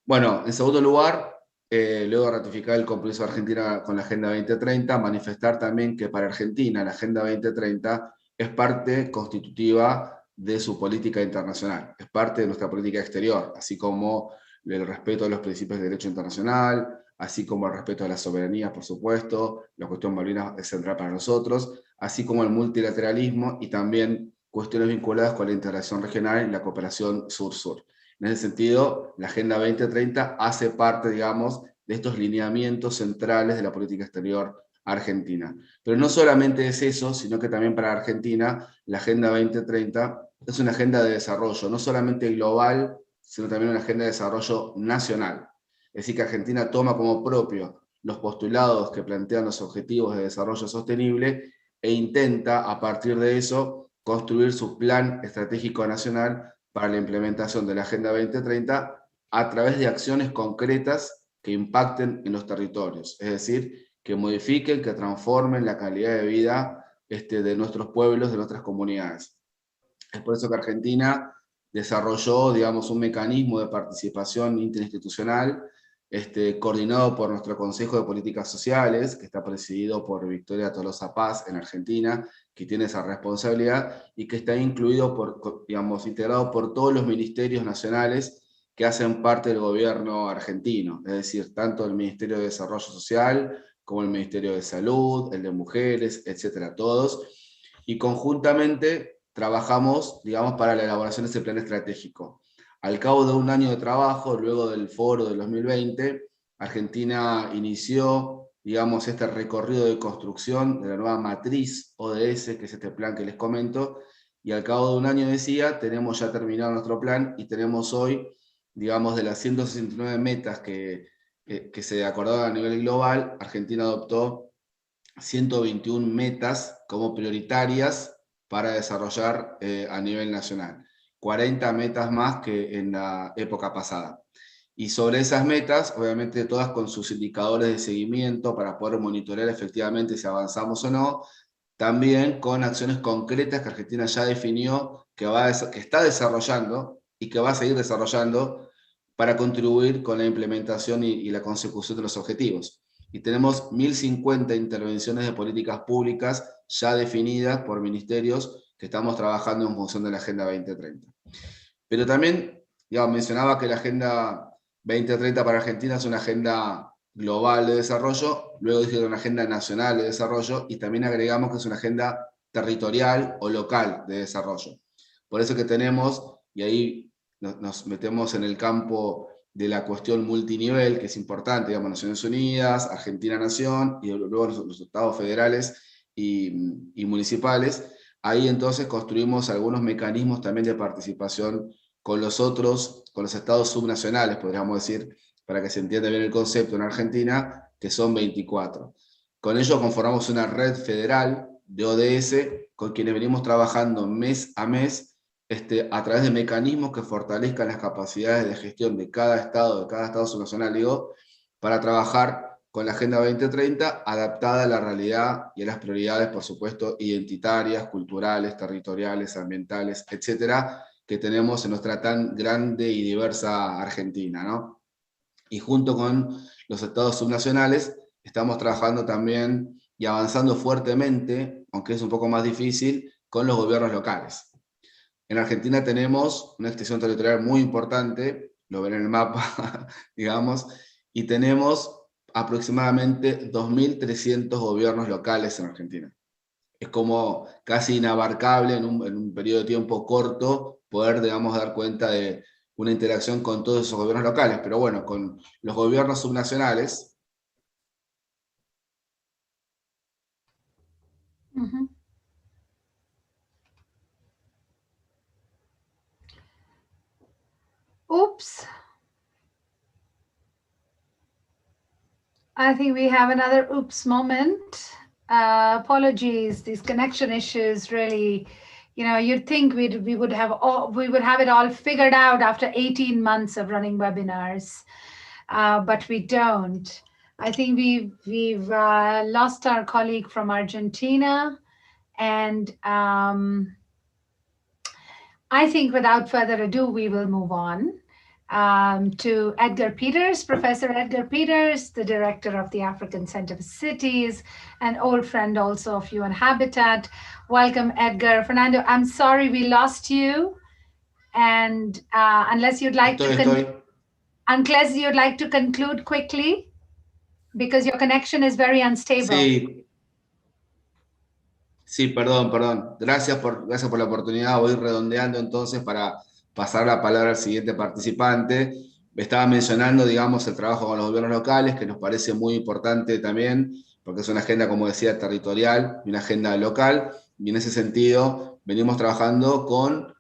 Bueno, en segundo lugar, luego de ratificar el compromiso de Argentina con la Agenda 2030, manifestar también que para Argentina la Agenda 2030 es parte constitutiva de su política internacional, es parte de nuestra política exterior, así como el respeto a los principios de derecho internacional, así como el respeto a la soberanía, por supuesto, la cuestión Malvinas es central para nosotros, así como el multilateralismo y también cuestiones vinculadas con la integración regional y la cooperación sur-sur. En ese sentido, la Agenda 2030 hace parte, digamos, de estos lineamientos centrales de la política exterior argentina. Pero no solamente es eso, sino que también para Argentina la Agenda 2030 es una agenda de desarrollo, no solamente global, sino también una agenda de desarrollo nacional. Es decir, que Argentina toma como propio los postulados que plantean los objetivos de desarrollo sostenible e intenta, a partir de eso, construir su plan estratégico nacional para la implementación de la Agenda 2030 a través de acciones concretas que impacten en los territorios, es decir, que modifiquen, que transformen la calidad de vida de nuestros pueblos, de nuestras comunidades. Es por eso que Argentina desarrolló, digamos, un mecanismo de participación interinstitucional coordinado por nuestro Consejo de Políticas Sociales, que está presidido por Victoria Tolosa Paz en Argentina, que tiene esa responsabilidad, y que está incluido, digamos, integrado por todos los ministerios nacionales que hacen parte del gobierno argentino, es decir, tanto el Ministerio de Desarrollo Social, como el Ministerio de Salud, el de Mujeres, etcétera, todos, y conjuntamente trabajamos, digamos, para la elaboración de ese plan estratégico. Al cabo de un año de trabajo, luego del foro del 2020, Argentina inició, digamos, este recorrido de construcción de la nueva matriz ODS, que es este plan que les comento, y al cabo de un año, decía, tenemos ya terminado nuestro plan y tenemos hoy, digamos, de las 169 metas que se acordaron a nivel global, Argentina adoptó 121 metas como prioritarias para desarrollar a nivel nacional. 40 metas más que en la época pasada. Y sobre esas metas, obviamente todas con sus indicadores de seguimiento para poder monitorear efectivamente si avanzamos o no, también con acciones concretas que Argentina ya definió, que está desarrollando y que va a seguir desarrollando para contribuir con la implementación y la consecución de los objetivos. Y tenemos 1050 intervenciones de políticas públicas ya definidas por ministerios que estamos trabajando en función de la Agenda 2030. Pero también, digamos, mencionaba que la Agenda 2030 para Argentina es una agenda global de desarrollo, luego dije que es una agenda nacional de desarrollo, y también agregamos que es una agenda territorial o local de desarrollo. Por eso que tenemos, y ahí nos metemos en el campo de la cuestión multinivel, que es importante, digamos, Naciones Unidas, Argentina Nación, y luego los estados federales y municipales. Ahí entonces construimos algunos mecanismos también de participación con los estados subnacionales, podríamos decir, para que se entienda bien el concepto en Argentina, que son 24. Con ello conformamos una red federal de ODS con quienes venimos trabajando mes a mes a través de mecanismos que fortalezcan las capacidades de gestión de cada estado subnacional, digo, para trabajar con la Agenda 2030 adaptada a la realidad y a las prioridades, por supuesto, identitarias, culturales, territoriales, ambientales, etcétera, que tenemos en nuestra tan grande y diversa Argentina, ¿no? Y junto con los estados subnacionales estamos trabajando también y avanzando fuertemente, aunque es un poco más difícil, con los gobiernos locales. En Argentina tenemos una extensión territorial muy importante, lo ven en el mapa, digamos, y tenemos aproximadamente 2.300 gobiernos locales en Argentina. Es como casi inabarcable en un periodo de tiempo corto poder, digamos, dar cuenta de una interacción con todos esos gobiernos locales. Pero bueno, con los gobiernos subnacionales. Oops. I think we have another oops moment. Apologies, these connection issues really, you know, you'd think we would have it all figured out after 18 months of running webinars, but we don't. I think we've lost our colleague from Argentina, and I think without further ado, we will move on to Edgar Peters, Professor Edgar Peters, the director of the African Center for Cities, an old friend also of UN Habitat. Welcome, Edgar. Fernando, I'm sorry we lost you. And unless you'd like to conclude quickly, because your connection is very unstable. Sí, perdón. Gracias por la oportunidad. Voy redondeando entonces para pasar la palabra al siguiente participante. Estaba mencionando, digamos, el trabajo con los gobiernos locales, que nos parece muy importante también, porque es una agenda, como decía, territorial y una agenda local. Y en ese sentido, venimos trabajando con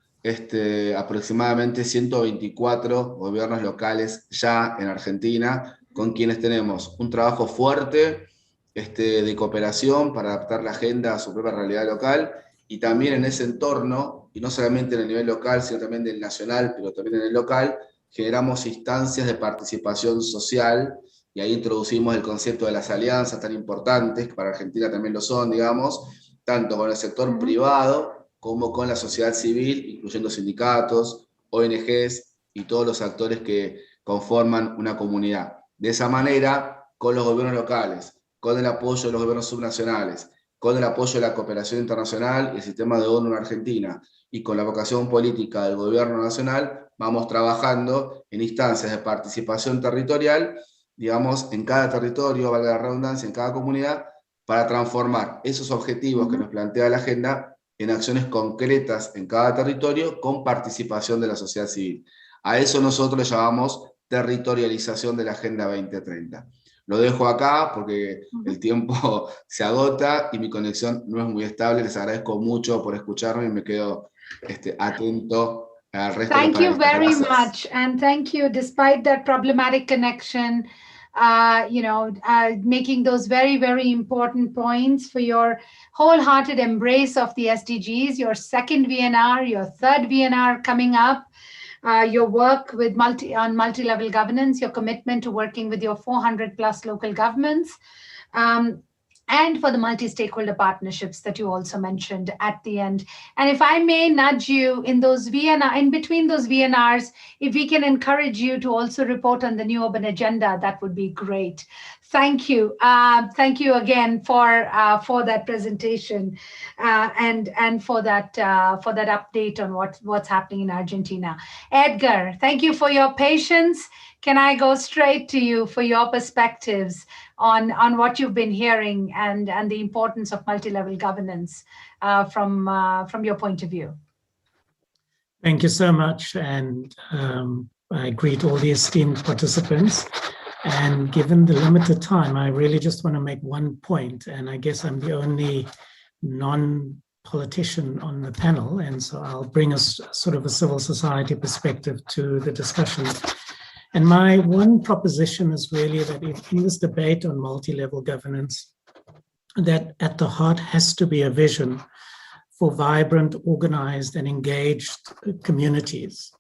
aproximadamente 124 gobiernos locales ya en Argentina, con quienes tenemos un trabajo fuerte de cooperación para adaptar la agenda a su propia realidad local, y también en ese entorno, y no solamente en el nivel local, sino también del nacional, pero también en el local, generamos instancias de participación social, y ahí introducimos el concepto de las alianzas tan importantes, que para Argentina también lo son, digamos, tanto con el sector privado como con la sociedad civil, incluyendo sindicatos, ONGs y todos los actores que conforman una comunidad. De esa manera, con los gobiernos locales, con el apoyo de los gobiernos subnacionales, con el apoyo de la cooperación internacional y el sistema de ONU en Argentina, y con la vocación política del gobierno nacional, vamos trabajando en instancias de participación territorial, digamos, en cada territorio, valga la redundancia, en cada comunidad, para transformar esos objetivos que nos plantea la agenda en acciones concretas en cada territorio con participación de la sociedad civil. A eso nosotros le llamamos territorialización de la Agenda 2030. Lo dejo acá porque el tiempo se agota y mi conexión no es muy estable. Les agradezco mucho por escucharme y me quedo atento al resto de los panelistas. Thank you very much, and thank you, despite that problematic connection, making those very, very important points for your wholehearted embrace of the SDGs, your second VNR, your third VNR coming up. Your work with multi-level governance, your commitment to working with your 400 plus local governments, and for the multi-stakeholder partnerships that you also mentioned at the end. And if I may nudge you in between those VNRs, if we can encourage you to also report on the new urban agenda, that would be great. Thank you. Thank you again for that presentation and for that update on what's happening in Argentina. Edgar, thank you for your patience. Can I go straight to you for your perspectives on what you've been hearing and the importance of multi-level governance from your point of view? Thank you so much, and I greet all the esteemed participants. And given the limited time, I really just want to make one point, and I guess I'm the only non-politician on the panel, and so I'll bring us sort of a civil society perspective to the discussion. And my one proposition is really that in this debate on multi-level governance, that at the heart has to be a vision for vibrant, organized, and engaged communities.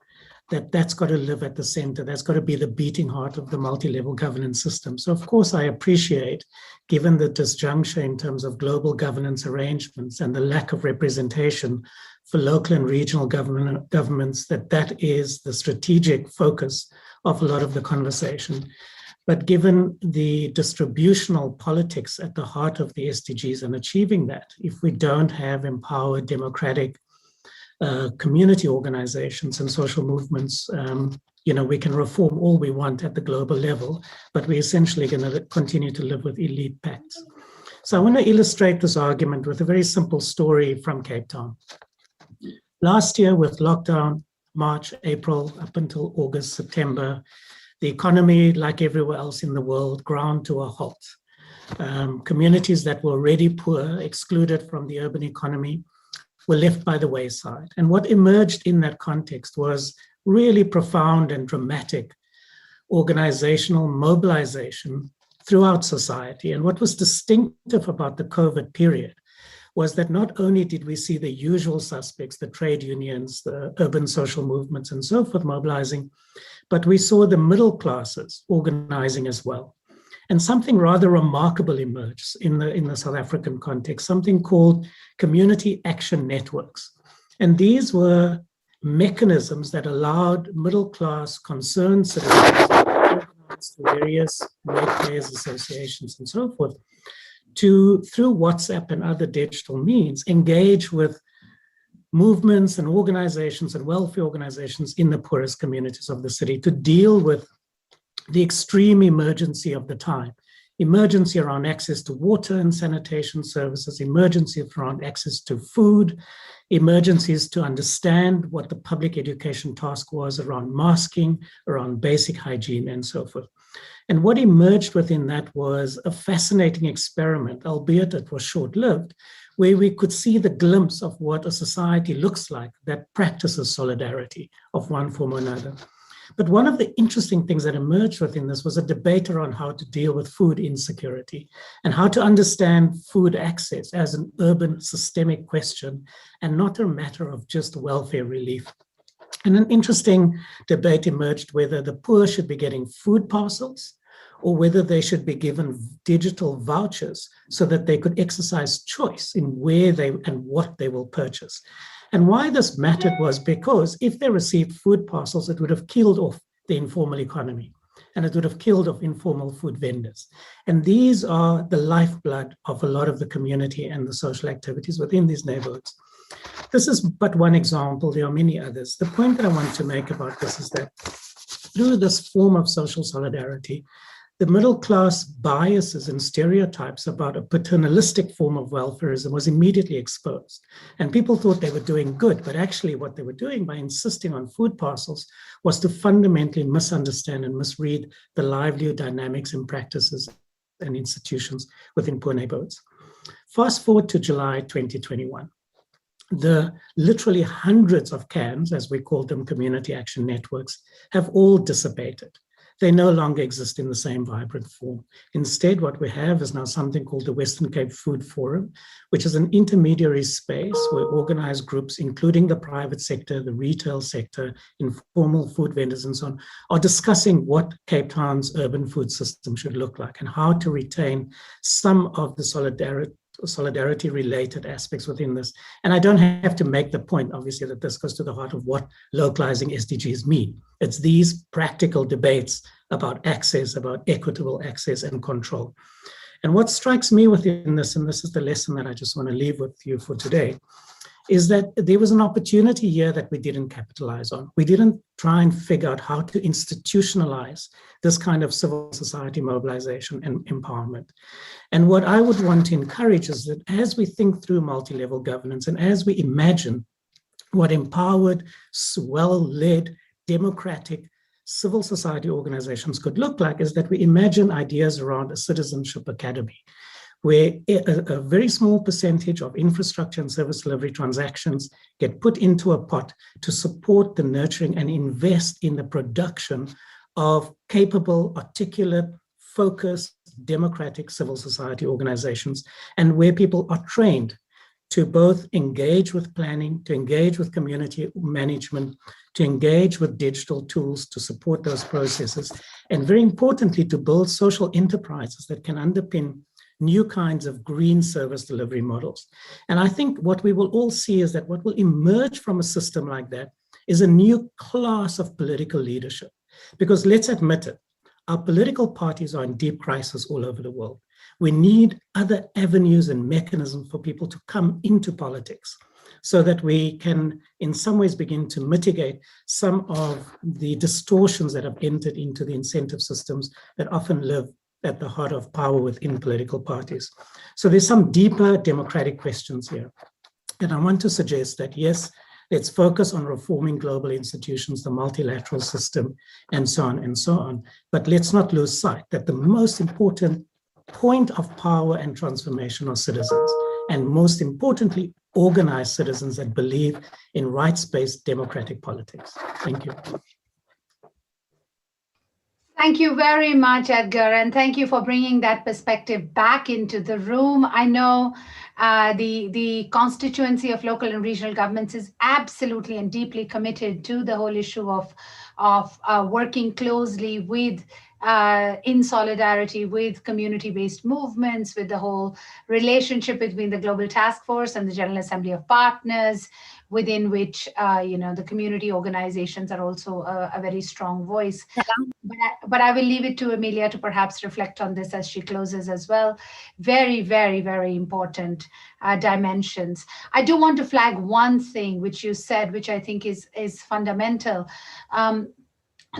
That's got to live at the center. That's got to be the beating heart of the multi-level governance system. So of course I appreciate, given the disjuncture in terms of global governance arrangements and the lack of representation for local and regional governments, that is the strategic focus of a lot of the conversation. But given the distributional politics at the heart of the SDGs and achieving that, if we don't have empowered democratic community organizations and social movements, we can reform all we want at the global level, but we're essentially going to continue to live with elite pacts. So I want to illustrate this argument with a very simple story from Cape Town. Last year with lockdown, March, April, up until August, September, the economy, like everywhere else in the world, ground to a halt. Communities that were already poor, excluded from the urban economy, were left by the wayside. And what emerged in that context was really profound and dramatic organizational mobilization throughout society. And what was distinctive about the COVID period was that not only did we see the usual suspects, the trade unions, the urban social movements, and so forth mobilizing, but we saw the middle classes organizing as well. And something rather remarkable emerged in the South African context, something called community action networks. And these were mechanisms that allowed middle-class concerned citizens organized through various ratepayers associations and so forth to, through WhatsApp and other digital means, engage with movements and organizations and welfare organizations in the poorest communities of the city to deal with the extreme emergency of the time. Emergency around access to water and sanitation services, emergency around access to food, emergencies to understand what the public education task was around masking, around basic hygiene, and so forth. And what emerged within that was a fascinating experiment, albeit it was short-lived, where we could see the glimpse of what a society looks like that practices solidarity of one form or another. But one of the interesting things that emerged within this was a debate around how to deal with food insecurity and how to understand food access as an urban systemic question and not a matter of just welfare relief. And an interesting debate emerged whether the poor should be getting food parcels or whether they should be given digital vouchers so that they could exercise choice in where they and what they will purchase. And why this mattered was because if they received food parcels, it would have killed off the informal economy and it would have killed off informal food vendors. And these are the lifeblood of a lot of the community and the social activities within these neighborhoods. This is but one example. There are many others. The point that I want to make about this is that through this form of social solidarity, the middle class biases and stereotypes about a paternalistic form of welfarism was immediately exposed. And people thought they were doing good, but actually what they were doing by insisting on food parcels was to fundamentally misunderstand and misread the livelihood dynamics and practices and institutions within poor neighborhoods. Fast forward to July 2021. The literally hundreds of CANs, as we call them, community action networks, have all dissipated. They no longer exist in the same vibrant form. Instead, what we have is now something called the Western Cape Food Forum, which is an intermediary space where organized groups, including the private sector, the retail sector, informal food vendors, and so on, are discussing what Cape Town's urban food system should look like and how to retain some of the solidarity related aspects within this. And I don't have to make the point, obviously, that this goes to the heart of what localizing SDGs mean. It's these practical debates about access, about equitable access and control. And what strikes me within this, and this is the lesson that I just want to leave with you for today, is that there was an opportunity here that we didn't capitalize on. We didn't try and figure out how to institutionalize this kind of civil society mobilization and empowerment. And what I would want to encourage is that as we think through multi-level governance and as we imagine what empowered, well-led, democratic civil society organizations could look like, is that we imagine ideas around a citizenship academy, where a very small percentage of infrastructure and service delivery transactions get put into a pot to support the nurturing and invest in the production of capable, articulate, focused, democratic civil society organizations, and where people are trained to both engage with planning, to engage with community management, to engage with digital tools to support those processes, and very importantly, to build social enterprises that can underpin new kinds of green service delivery models. And I think what we will all see is that what will emerge from a system like that is a new class of political leadership. Because let's admit it, our political parties are in deep crisis all over the world. We need other avenues and mechanisms for people to come into politics so that we can, in some ways, begin to mitigate some of the distortions that have entered into the incentive systems that often live at the heart of power within political parties. So there's some deeper democratic questions here. And I want to suggest that, yes, let's focus on reforming global institutions, the multilateral system, and so on and so on. But let's not lose sight that the most important point of power and transformation are citizens, and most importantly, organized citizens that believe in rights-based democratic politics. Thank you. Thank you very much, Edgar, and thank you for bringing that perspective back into the room. I know the constituency of local and regional governments is absolutely and deeply committed to the whole issue of working closely with in solidarity with community-based movements, with the whole relationship between the Global Task Force and the General Assembly of Partners, within which the community organizations are also a very strong voice. But I will leave it to Amelia to perhaps reflect on this as she closes as well. Very, very, very important dimensions. I do want to flag one thing which you said, which I think is fundamental.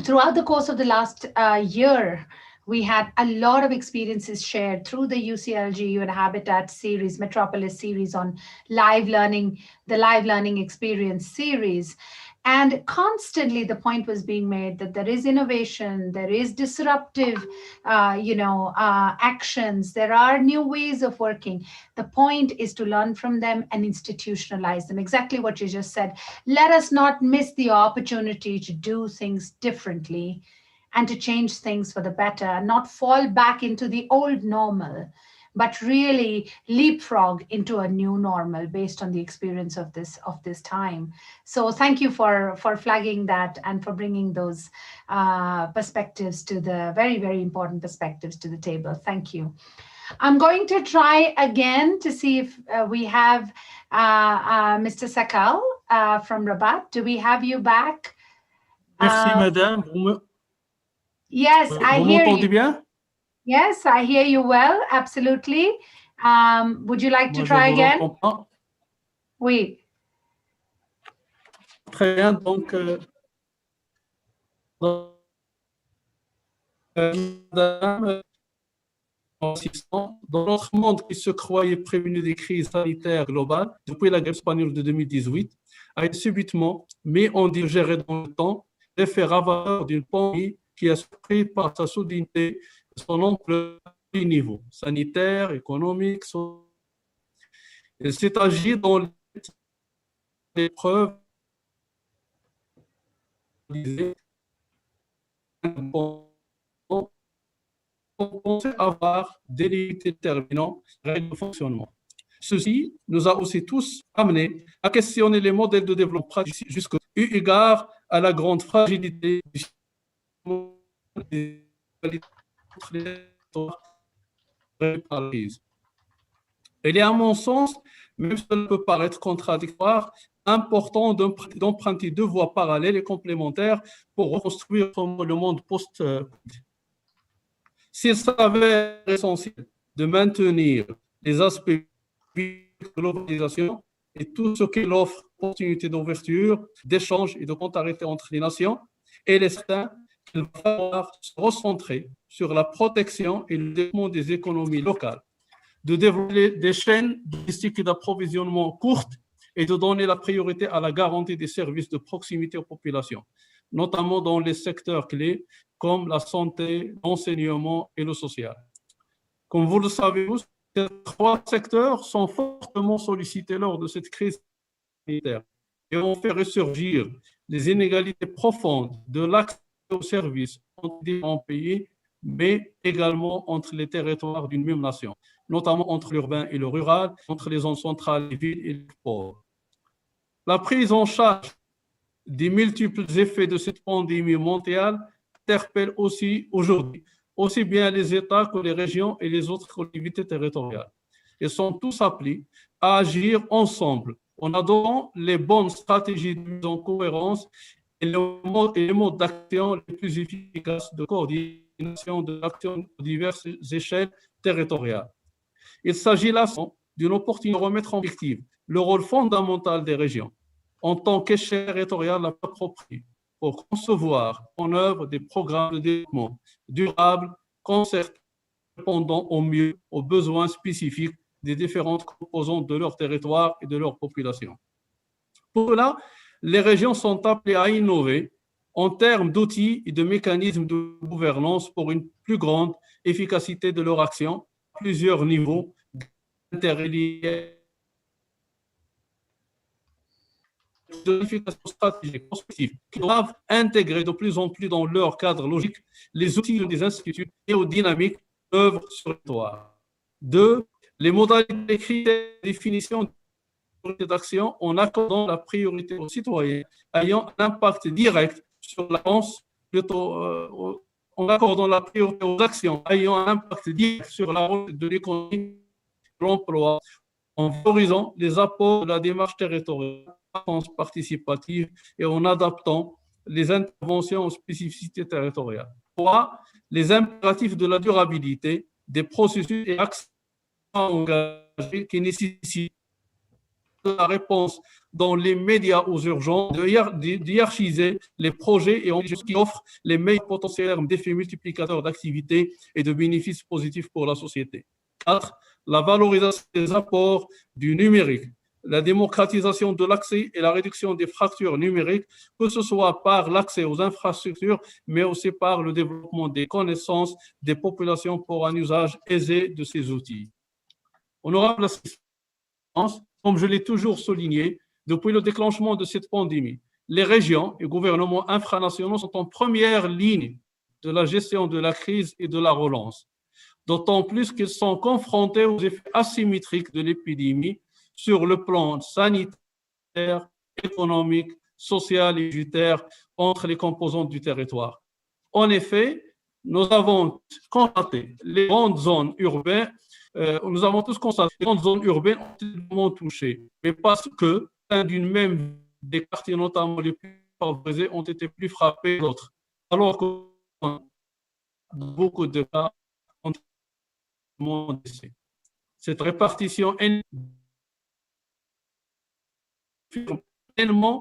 Throughout the course of the last year, we had a lot of experiences shared through the UCLG UN Habitat series, Metropolis series on live learning, the live learning experience series. And constantly the point was being made that there is innovation, there is disruptive, actions, there are new ways of working. The point is to learn from them and institutionalize them. Exactly what you just said. Let us not miss the opportunity to do things differently and to change things for the better, and not fall back into the old normal, but really leapfrog into a new normal based on the experience of this time. So thank you for flagging that and for bringing those perspectives to the very, very important perspectives to the table. Thank you. I'm going to try again to see if we have Mr. Sakal from Rabat. Do we have you back? Merci, madame. Yes, I hear you. Bien? Yes, I hear you well, absolutely. Would you like to try again? Oui. Très bien, donc madame, dans notre monde qui se croyait prévenu des crises sanitaires globales depuis la grippe espagnole de 2018, a été subitement mis en digéré dans le temps, l'effet ravageur d'une pandémie qui a surpris par sa soudaineté son ampleur à tous les niveaux, sanitaire, économique, social. Il s'est agi dans l'épreuve on pensait avoir des limites déterminantes règles de fonctionnement. Ceci nous a aussi tous amenés à questionner les modèles de développement pratique jusqu'au égard à la grande fragilité du système. Il est à mon sens, même si cela peut paraître contradictoire, important d'emprunter deux voies parallèles et complémentaires pour reconstruire le monde post-Covid. S'il s'avère essentiel de maintenir les aspects de globalisation et tout ce qu'il offre, opportunités d'ouverture, d'échange et de complémentarité entre les nations, il est certain qu'il va falloir se recentrer sur la protection et le développement des économies locales, de développer des chaînes logistiques et d'approvisionnement courtes et de donner la priorité à la garantie des services de proximité aux populations, notamment dans les secteurs clés comme la santé, l'enseignement et le social. Comme vous le savez, ces trois secteurs sont fortement sollicités lors de cette crise sanitaire et ont fait ressurgir les inégalités profondes de l'accès aux services entre différents pays, mais également entre les territoires d'une même nation, notamment entre l'urbain et le rural, entre les zones centrales, les villes et les pauvres. La prise en charge des multiples effets de cette pandémie mondiale interpelle aussi aujourd'hui aussi bien les États que les régions et les autres collectivités territoriales. Ils sont tous appelés à agir ensemble en adoptant les bonnes stratégies de mise en cohérence et les modes d'action les plus efficaces de coordination de l'action aux diverses échelles territoriales. Il s'agit là d'une opportunité de remettre en perspective le rôle fondamental des régions en tant qu'échelle territoriale appropriée pour concevoir en œuvre des programmes de développement durable, concertés, répondant au mieux aux besoins spécifiques des différentes composantes de leur territoire et de leur population. Pour cela, les régions sont appelées à innover en termes d'outils et de mécanismes de gouvernance pour une plus grande efficacité de leur action à plusieurs niveaux interreliés de l'efficacité stratégique prospective qui doivent intégrer de plus en plus dans leur cadre logique les outils des instituts et aux dynamiques d'œuvre sur le territoire. Deux, les modalités et critères de définition d'action en accordant la priorité aux citoyens ayant un impact direct sur la France, en accordant la priorité aux actions ayant un impact direct sur la route de l'économie et de l'emploi, en valorisant les apports de la démarche territoriale participative et en adaptant les interventions aux spécificités territoriales. 3. Les impératifs de la durabilité des processus et actions engagés qui nécessitent la réponse dans les médias aux urgences, de hiérarchiser les projets et qui offrent les meilleurs potentiels d'effets multiplicateurs d'activités et de bénéfices positifs pour la société. 4. La valorisation des apports du numérique, la démocratisation de l'accès et la réduction des fractures numériques, que ce soit par l'accès aux infrastructures, mais aussi par le développement des connaissances des populations pour un usage aisé de ces outils. Honorable Assistance, comme je l'ai toujours souligné, depuis le déclenchement de cette pandémie, les régions et gouvernements infranationaux sont en première ligne de la gestion de la crise et de la relance, d'autant plus qu'ils sont confrontés aux effets asymétriques de l'épidémie sur le plan sanitaire, économique, social et budgétaire entre les composantes du territoire. En effet, nous avons constaté les grandes zones urbaines, nous avons tous constaté que les grandes zones urbaines ont été touchées, mais parce que d'une même des quartiers, notamment les plus favorisés, ont été plus frappés que d'autres. Alors que beaucoup de cas ont été. Cette répartition est pleinement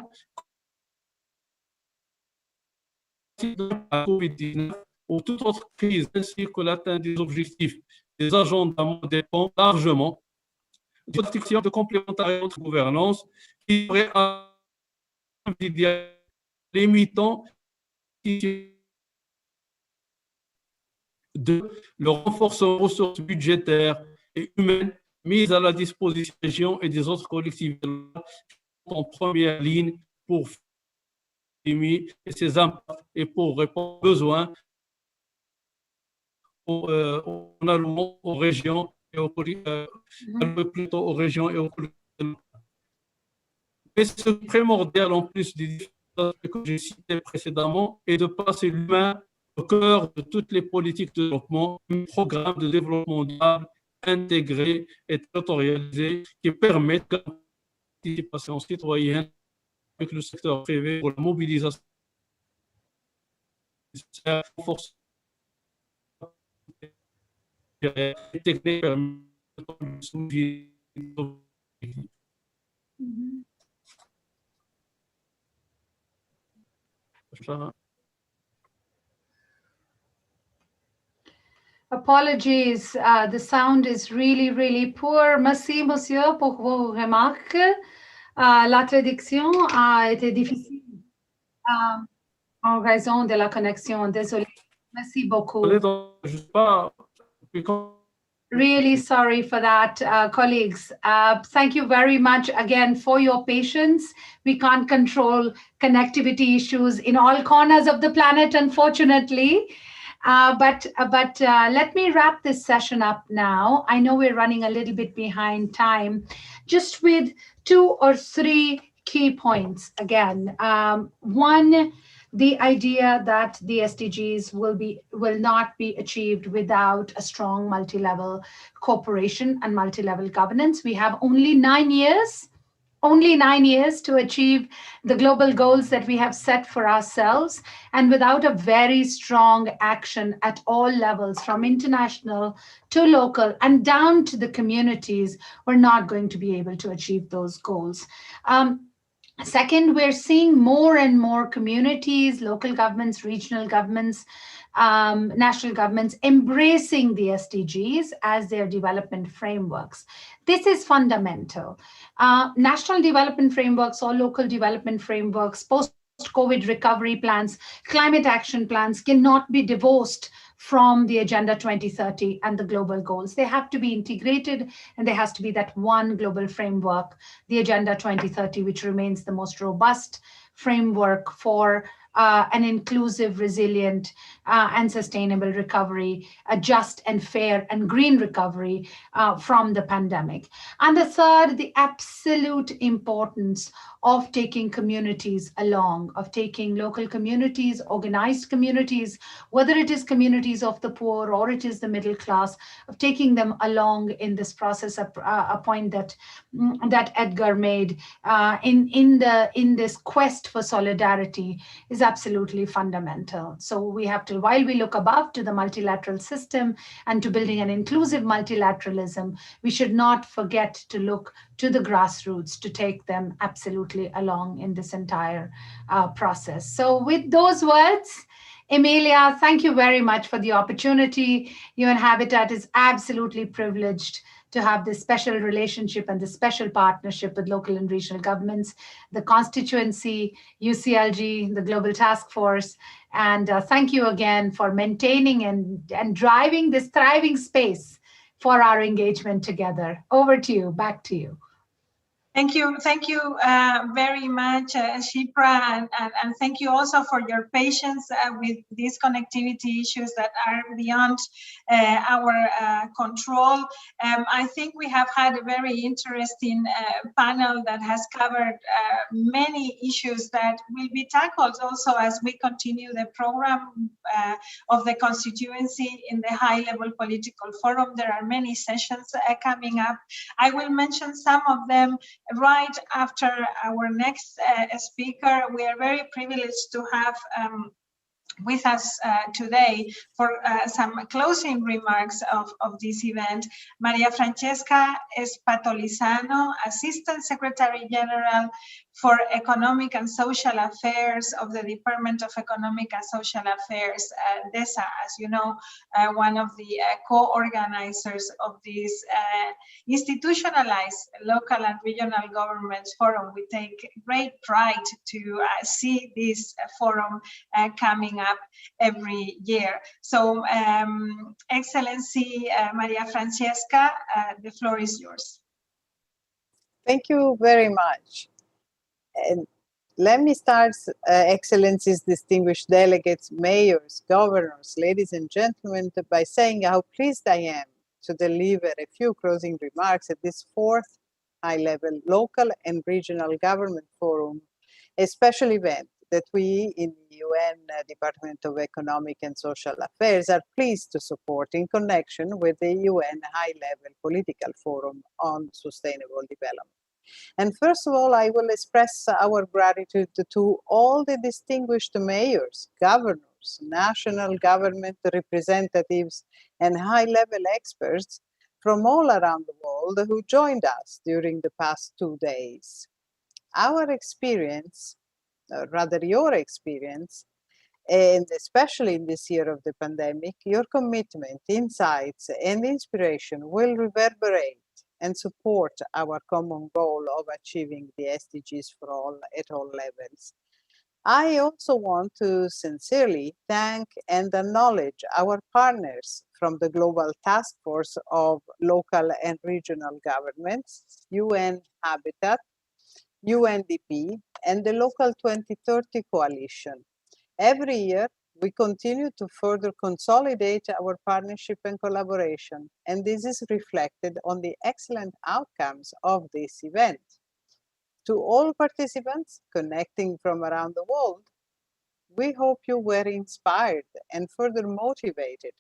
de la COVID-19 ou toute autre crise, ainsi que l'atteinte des objectifs des agendas dépend largement de protection de complémentarité de gouvernance qui serait limitant de le renforcement des ressources budgétaires et humaines mises à la disposition des régions et des autres collectivités en première ligne pour et ses impacts et pour répondre aux besoins en allant aux régions et plutôt aux régions et aux collectivités. Mais ce primordial en plus des différents que j'ai cités précédemment est de placer l'humain au cœur de toutes les politiques de développement, un programme de développement durable intégrée et territorialisée qui permette la participation citoyenne avec le secteur privé pour la mobilisation force technique Apologies, the sound is really, really poor. Merci, monsieur, pour vos remarques. La traduction a été difficile en raison de la connexion. Désolé. Merci beaucoup. Really sorry for that, colleagues. Thank you very much again for your patience. We can't control connectivity issues in all corners of the planet, unfortunately. But let me wrap this session up now. I know we're running a little bit behind time, just with 2 or 3 key points. Again, one, the idea that the SDGs will not be achieved without a strong multi-level cooperation and multi-level governance. We have only 9 years to achieve the global goals that we have set for ourselves. And without a very strong action at all levels, from international to local and down to the communities, we're not going to be able to achieve those goals. Second, we're seeing more and more communities, local governments, regional governments, national governments embracing the SDGs as their development frameworks. This is fundamental. National development frameworks or local development frameworks, post-COVID recovery plans, climate action plans cannot be divorced from the Agenda 2030 and the global goals. They have to be integrated, and there has to be that one global framework, the Agenda 2030, which remains the most robust framework for an inclusive, resilient, and sustainable recovery, a just and fair and green recovery from the pandemic. And the third, the absolute importance of taking communities along, of taking local communities, organized communities, whether it is communities of the poor or it is the middle class, of taking them along in this process. A point that Edgar made in this quest for solidarity is absolutely fundamental. So we have to, while we look above to the multilateral system and to building an inclusive multilateralism, we should not forget to look to the grassroots to take them absolutely along in this entire process. So with those words, Emilia, thank you very much for the opportunity. UN Habitat is absolutely privileged to have this special relationship and this special partnership with local and regional governments, the constituency, UCLG, the Global Task Force. And thank you again for maintaining and driving this thriving space for our engagement together. Over to you, back to you. Thank you very much, Shipra, and thank you also for your patience with these connectivity issues that are beyond our control. I think we have had a very interesting panel that has covered many issues that will be tackled also as we continue the program of the constituency in the high-level political forum. There are many sessions coming up. I will mention some of them right after our next speaker. We are very privileged to have with us today for some closing remarks of this event, Maria Francesca Espatolizano, Assistant Secretary General for Economic and Social Affairs of the Department of Economic and Social Affairs, DESA, as you know, one of the co-organizers of this institutionalized local and regional governments forum. We take great pride to see this forum coming up every year. So, Excellency Maria Francesca, the floor is yours. Thank you very much. And let me start, Excellencies, distinguished delegates, mayors, governors, ladies and gentlemen, by saying how pleased I am to deliver a few closing remarks at this fourth high-level local and regional government forum, a special event that we in the UN Department of Economic and Social Affairs are pleased to support in connection with the UN High-Level Political Forum on Sustainable Development. And first of all, I will express our gratitude to all the distinguished mayors, governors, national government representatives, and high-level experts from all around the world who joined us during the past 2 days. Our experience, rather your experience, and especially in this year of the pandemic, your commitment, insights, and inspiration will reverberate and support our common goal of achieving the SDGs for all at all levels. I also want to sincerely thank and acknowledge our partners from the Global Task Force of Local and Regional Governments, UN Habitat, UNDP, and the Local 2030 Coalition. Every year, we continue to further consolidate our partnership and collaboration, and this is reflected on the excellent outcomes of this event. To all participants connecting from around the world, we hope you were inspired and further motivated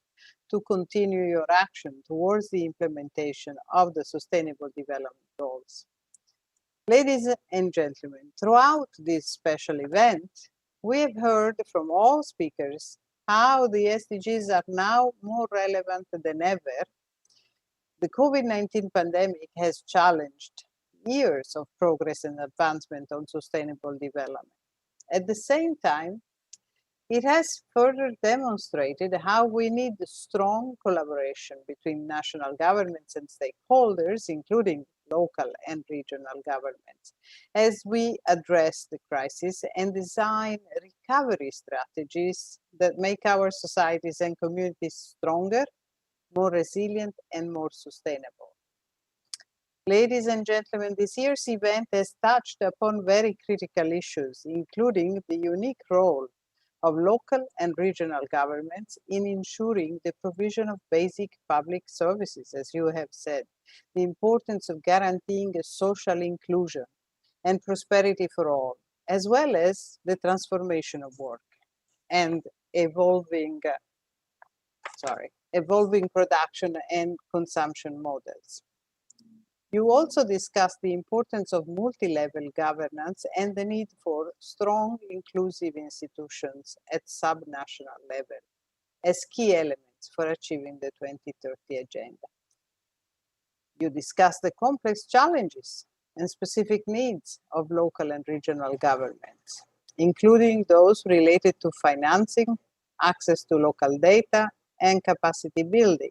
to continue your action towards the implementation of the Sustainable Development Goals. Ladies and gentlemen, throughout this special event, we have heard from all speakers how the SDGs are now more relevant than ever. The COVID-19 pandemic has challenged years of progress and advancement on sustainable development. At the same time, it has further demonstrated how we need strong collaboration between national governments and stakeholders, including local and regional governments, as we address the crisis and design recovery strategies that make our societies and communities stronger, more resilient, and more sustainable. Ladies and gentlemen, this year's event has touched upon very critical issues, including the unique role of local and regional governments in ensuring the provision of basic public services, as you have said, the importance of guaranteeing a social inclusion and prosperity for all, as well as the transformation of work and evolving production and consumption models. You also discussed the importance of multi-level governance and the need for strong, inclusive institutions at sub-national level as key elements for achieving the 2030 agenda. You discussed the complex challenges and specific needs of local and regional governments, including those related to financing, access to local data, and capacity building.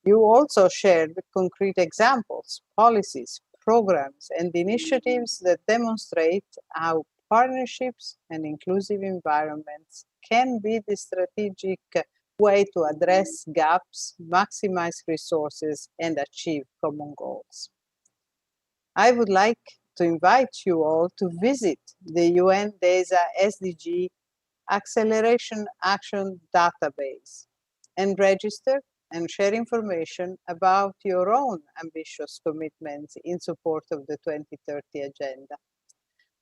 You also shared concrete examples, policies, programs, and initiatives that demonstrate how partnerships and inclusive environments can be the strategic way to address gaps, maximize resources, and achieve common goals. I would like to invite you all to visit the UN DESA SDG Acceleration Action Database and register and share information about your own ambitious commitments in support of the 2030 agenda.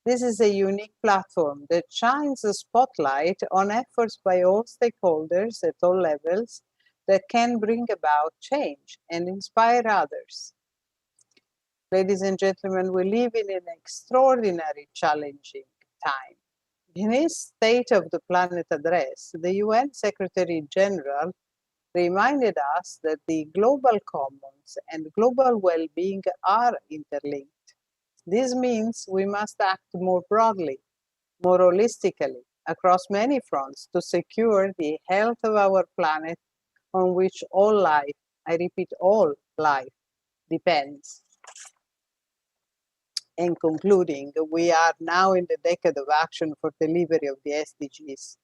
This is a unique platform that shines a spotlight on efforts by all stakeholders at all levels that can bring about change and inspire others. Ladies and gentlemen, we live in an extraordinary, challenging time. In his State of the Planet address, the UN Secretary General reminded us that the global commons and global well-being are interlinked. This means we must act more broadly, more holistically, across many fronts to secure the health of our planet on which all life, I repeat, all life depends. In concluding, we are now in the decade of action for delivery of the SDGs.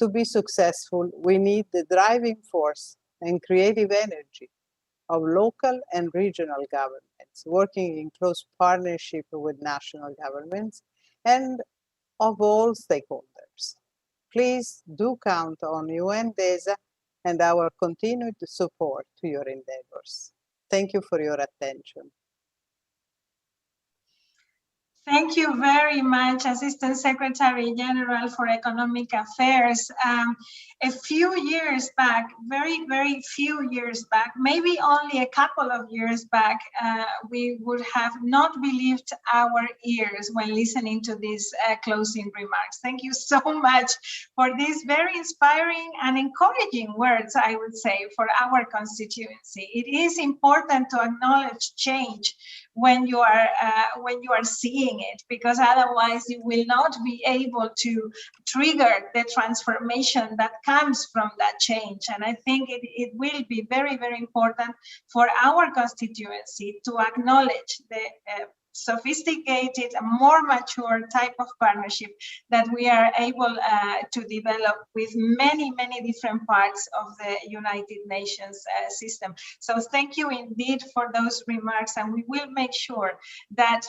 To be successful, we need the driving force and creative energy of local and regional governments, working in close partnership with national governments and of all stakeholders. Please do count on UN DESA and our continued support to your endeavors. Thank you for your attention. Thank Thank you very much, Assistant Secretary General for Economic Affairs. A few years back, very few years back, maybe only a couple of years back, we would have not believed our ears when listening to these closing remarks. Thank you so much for these very inspiring and encouraging words, I would say, for our constituency. It is important to acknowledge change when you are seeing it, because otherwise you will not be able to trigger the transformation that comes from that change. And I think it will be very important for our constituency to acknowledge the sophisticated, more mature type of partnership that we are able to develop with many different parts of the United Nations system. So thank you indeed for those remarks, and we will make sure that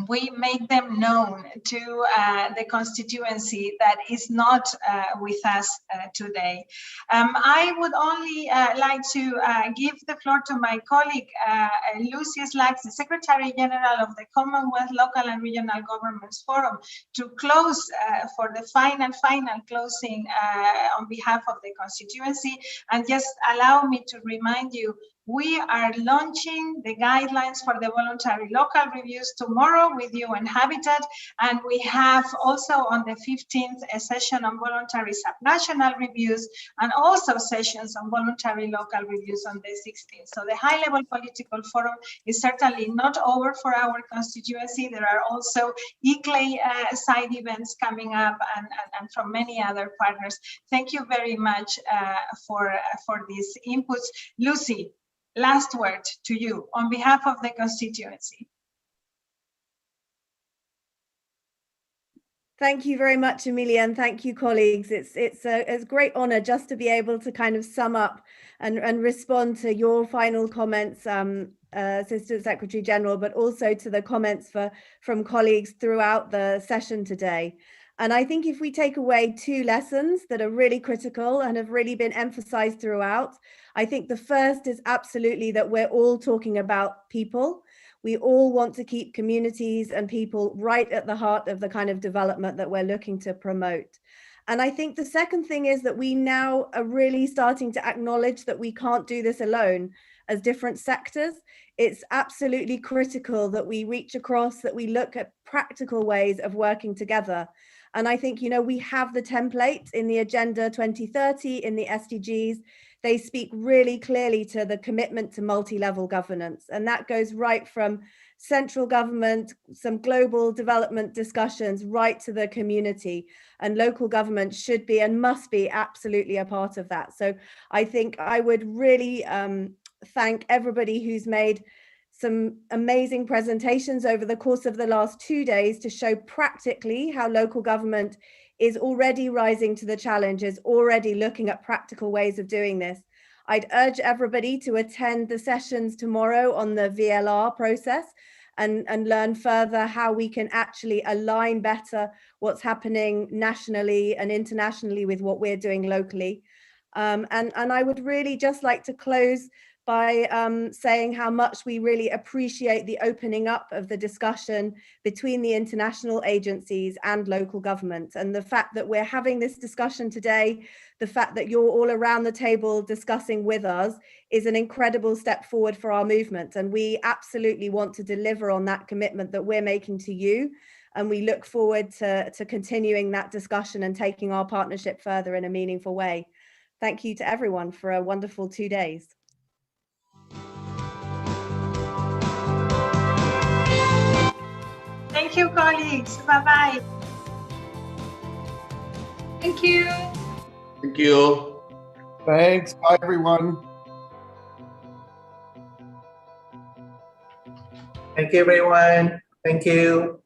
we make them known to the constituency that is not with us today. I would only like to give the floor to my colleague, Lucy Slacks, the Secretary General of the Commonwealth Local and Regional Governments Forum, to close for the final closing on behalf of the constituency. And just allow me to remind you, we are launching the guidelines for the voluntary local reviews tomorrow with UN Habitat, and we have also on the 15th a session on voluntary subnational reviews, and also sessions on voluntary local reviews on the 16th. So the high-level political forum is certainly not over for our constituency. There are also ICLEI side events coming up, and from many other partners. Thank you very much for these inputs. Lucy, last word to you on behalf of the constituency. Thank you very much, Emilia, and thank you, colleagues. It's a great honor just to be able to kind of sum up and respond to your final comments, Assistant Secretary General, but also to the comments from colleagues throughout the session today. And I think if we take away two lessons that are really critical and have really been emphasized throughout, I think the first is absolutely that we're all talking about people. We all want to keep communities and people right at the heart of the kind of development that we're looking to promote. And I think the second thing is that we now are really starting to acknowledge that we can't do this alone as different sectors. It's absolutely critical that we reach across, that we look at practical ways of working together. And I think, you know, we have the template in the Agenda 2030, in the SDGs. They speak really clearly to the commitment to multi-level governance. And that goes right from central government, some global development discussions, right to the community. And local government should be and must be absolutely a part of that. So I think I would really thank everybody who's made some amazing presentations over the course of the last 2 days to show practically how local government is already rising to the challenge, is already looking at practical ways of doing this. I'd urge everybody to attend the sessions tomorrow on the VLR process and learn further how we can actually align better what's happening nationally and internationally with what we're doing locally. And I would really just like to close by saying how much we really appreciate the opening up of the discussion between the international agencies and local government. And the fact that we're having this discussion today, the fact that you're all around the table discussing with us is an incredible step forward for our movement. And we absolutely want to deliver on that commitment that we're making to you. And we look forward to continuing that discussion and taking our partnership further in a meaningful way. Thank you to everyone for a wonderful 2 days. Thank you, colleagues. Bye-bye. Thank you. Thank you. Thanks. Bye, everyone. Thank you, everyone. Thank you.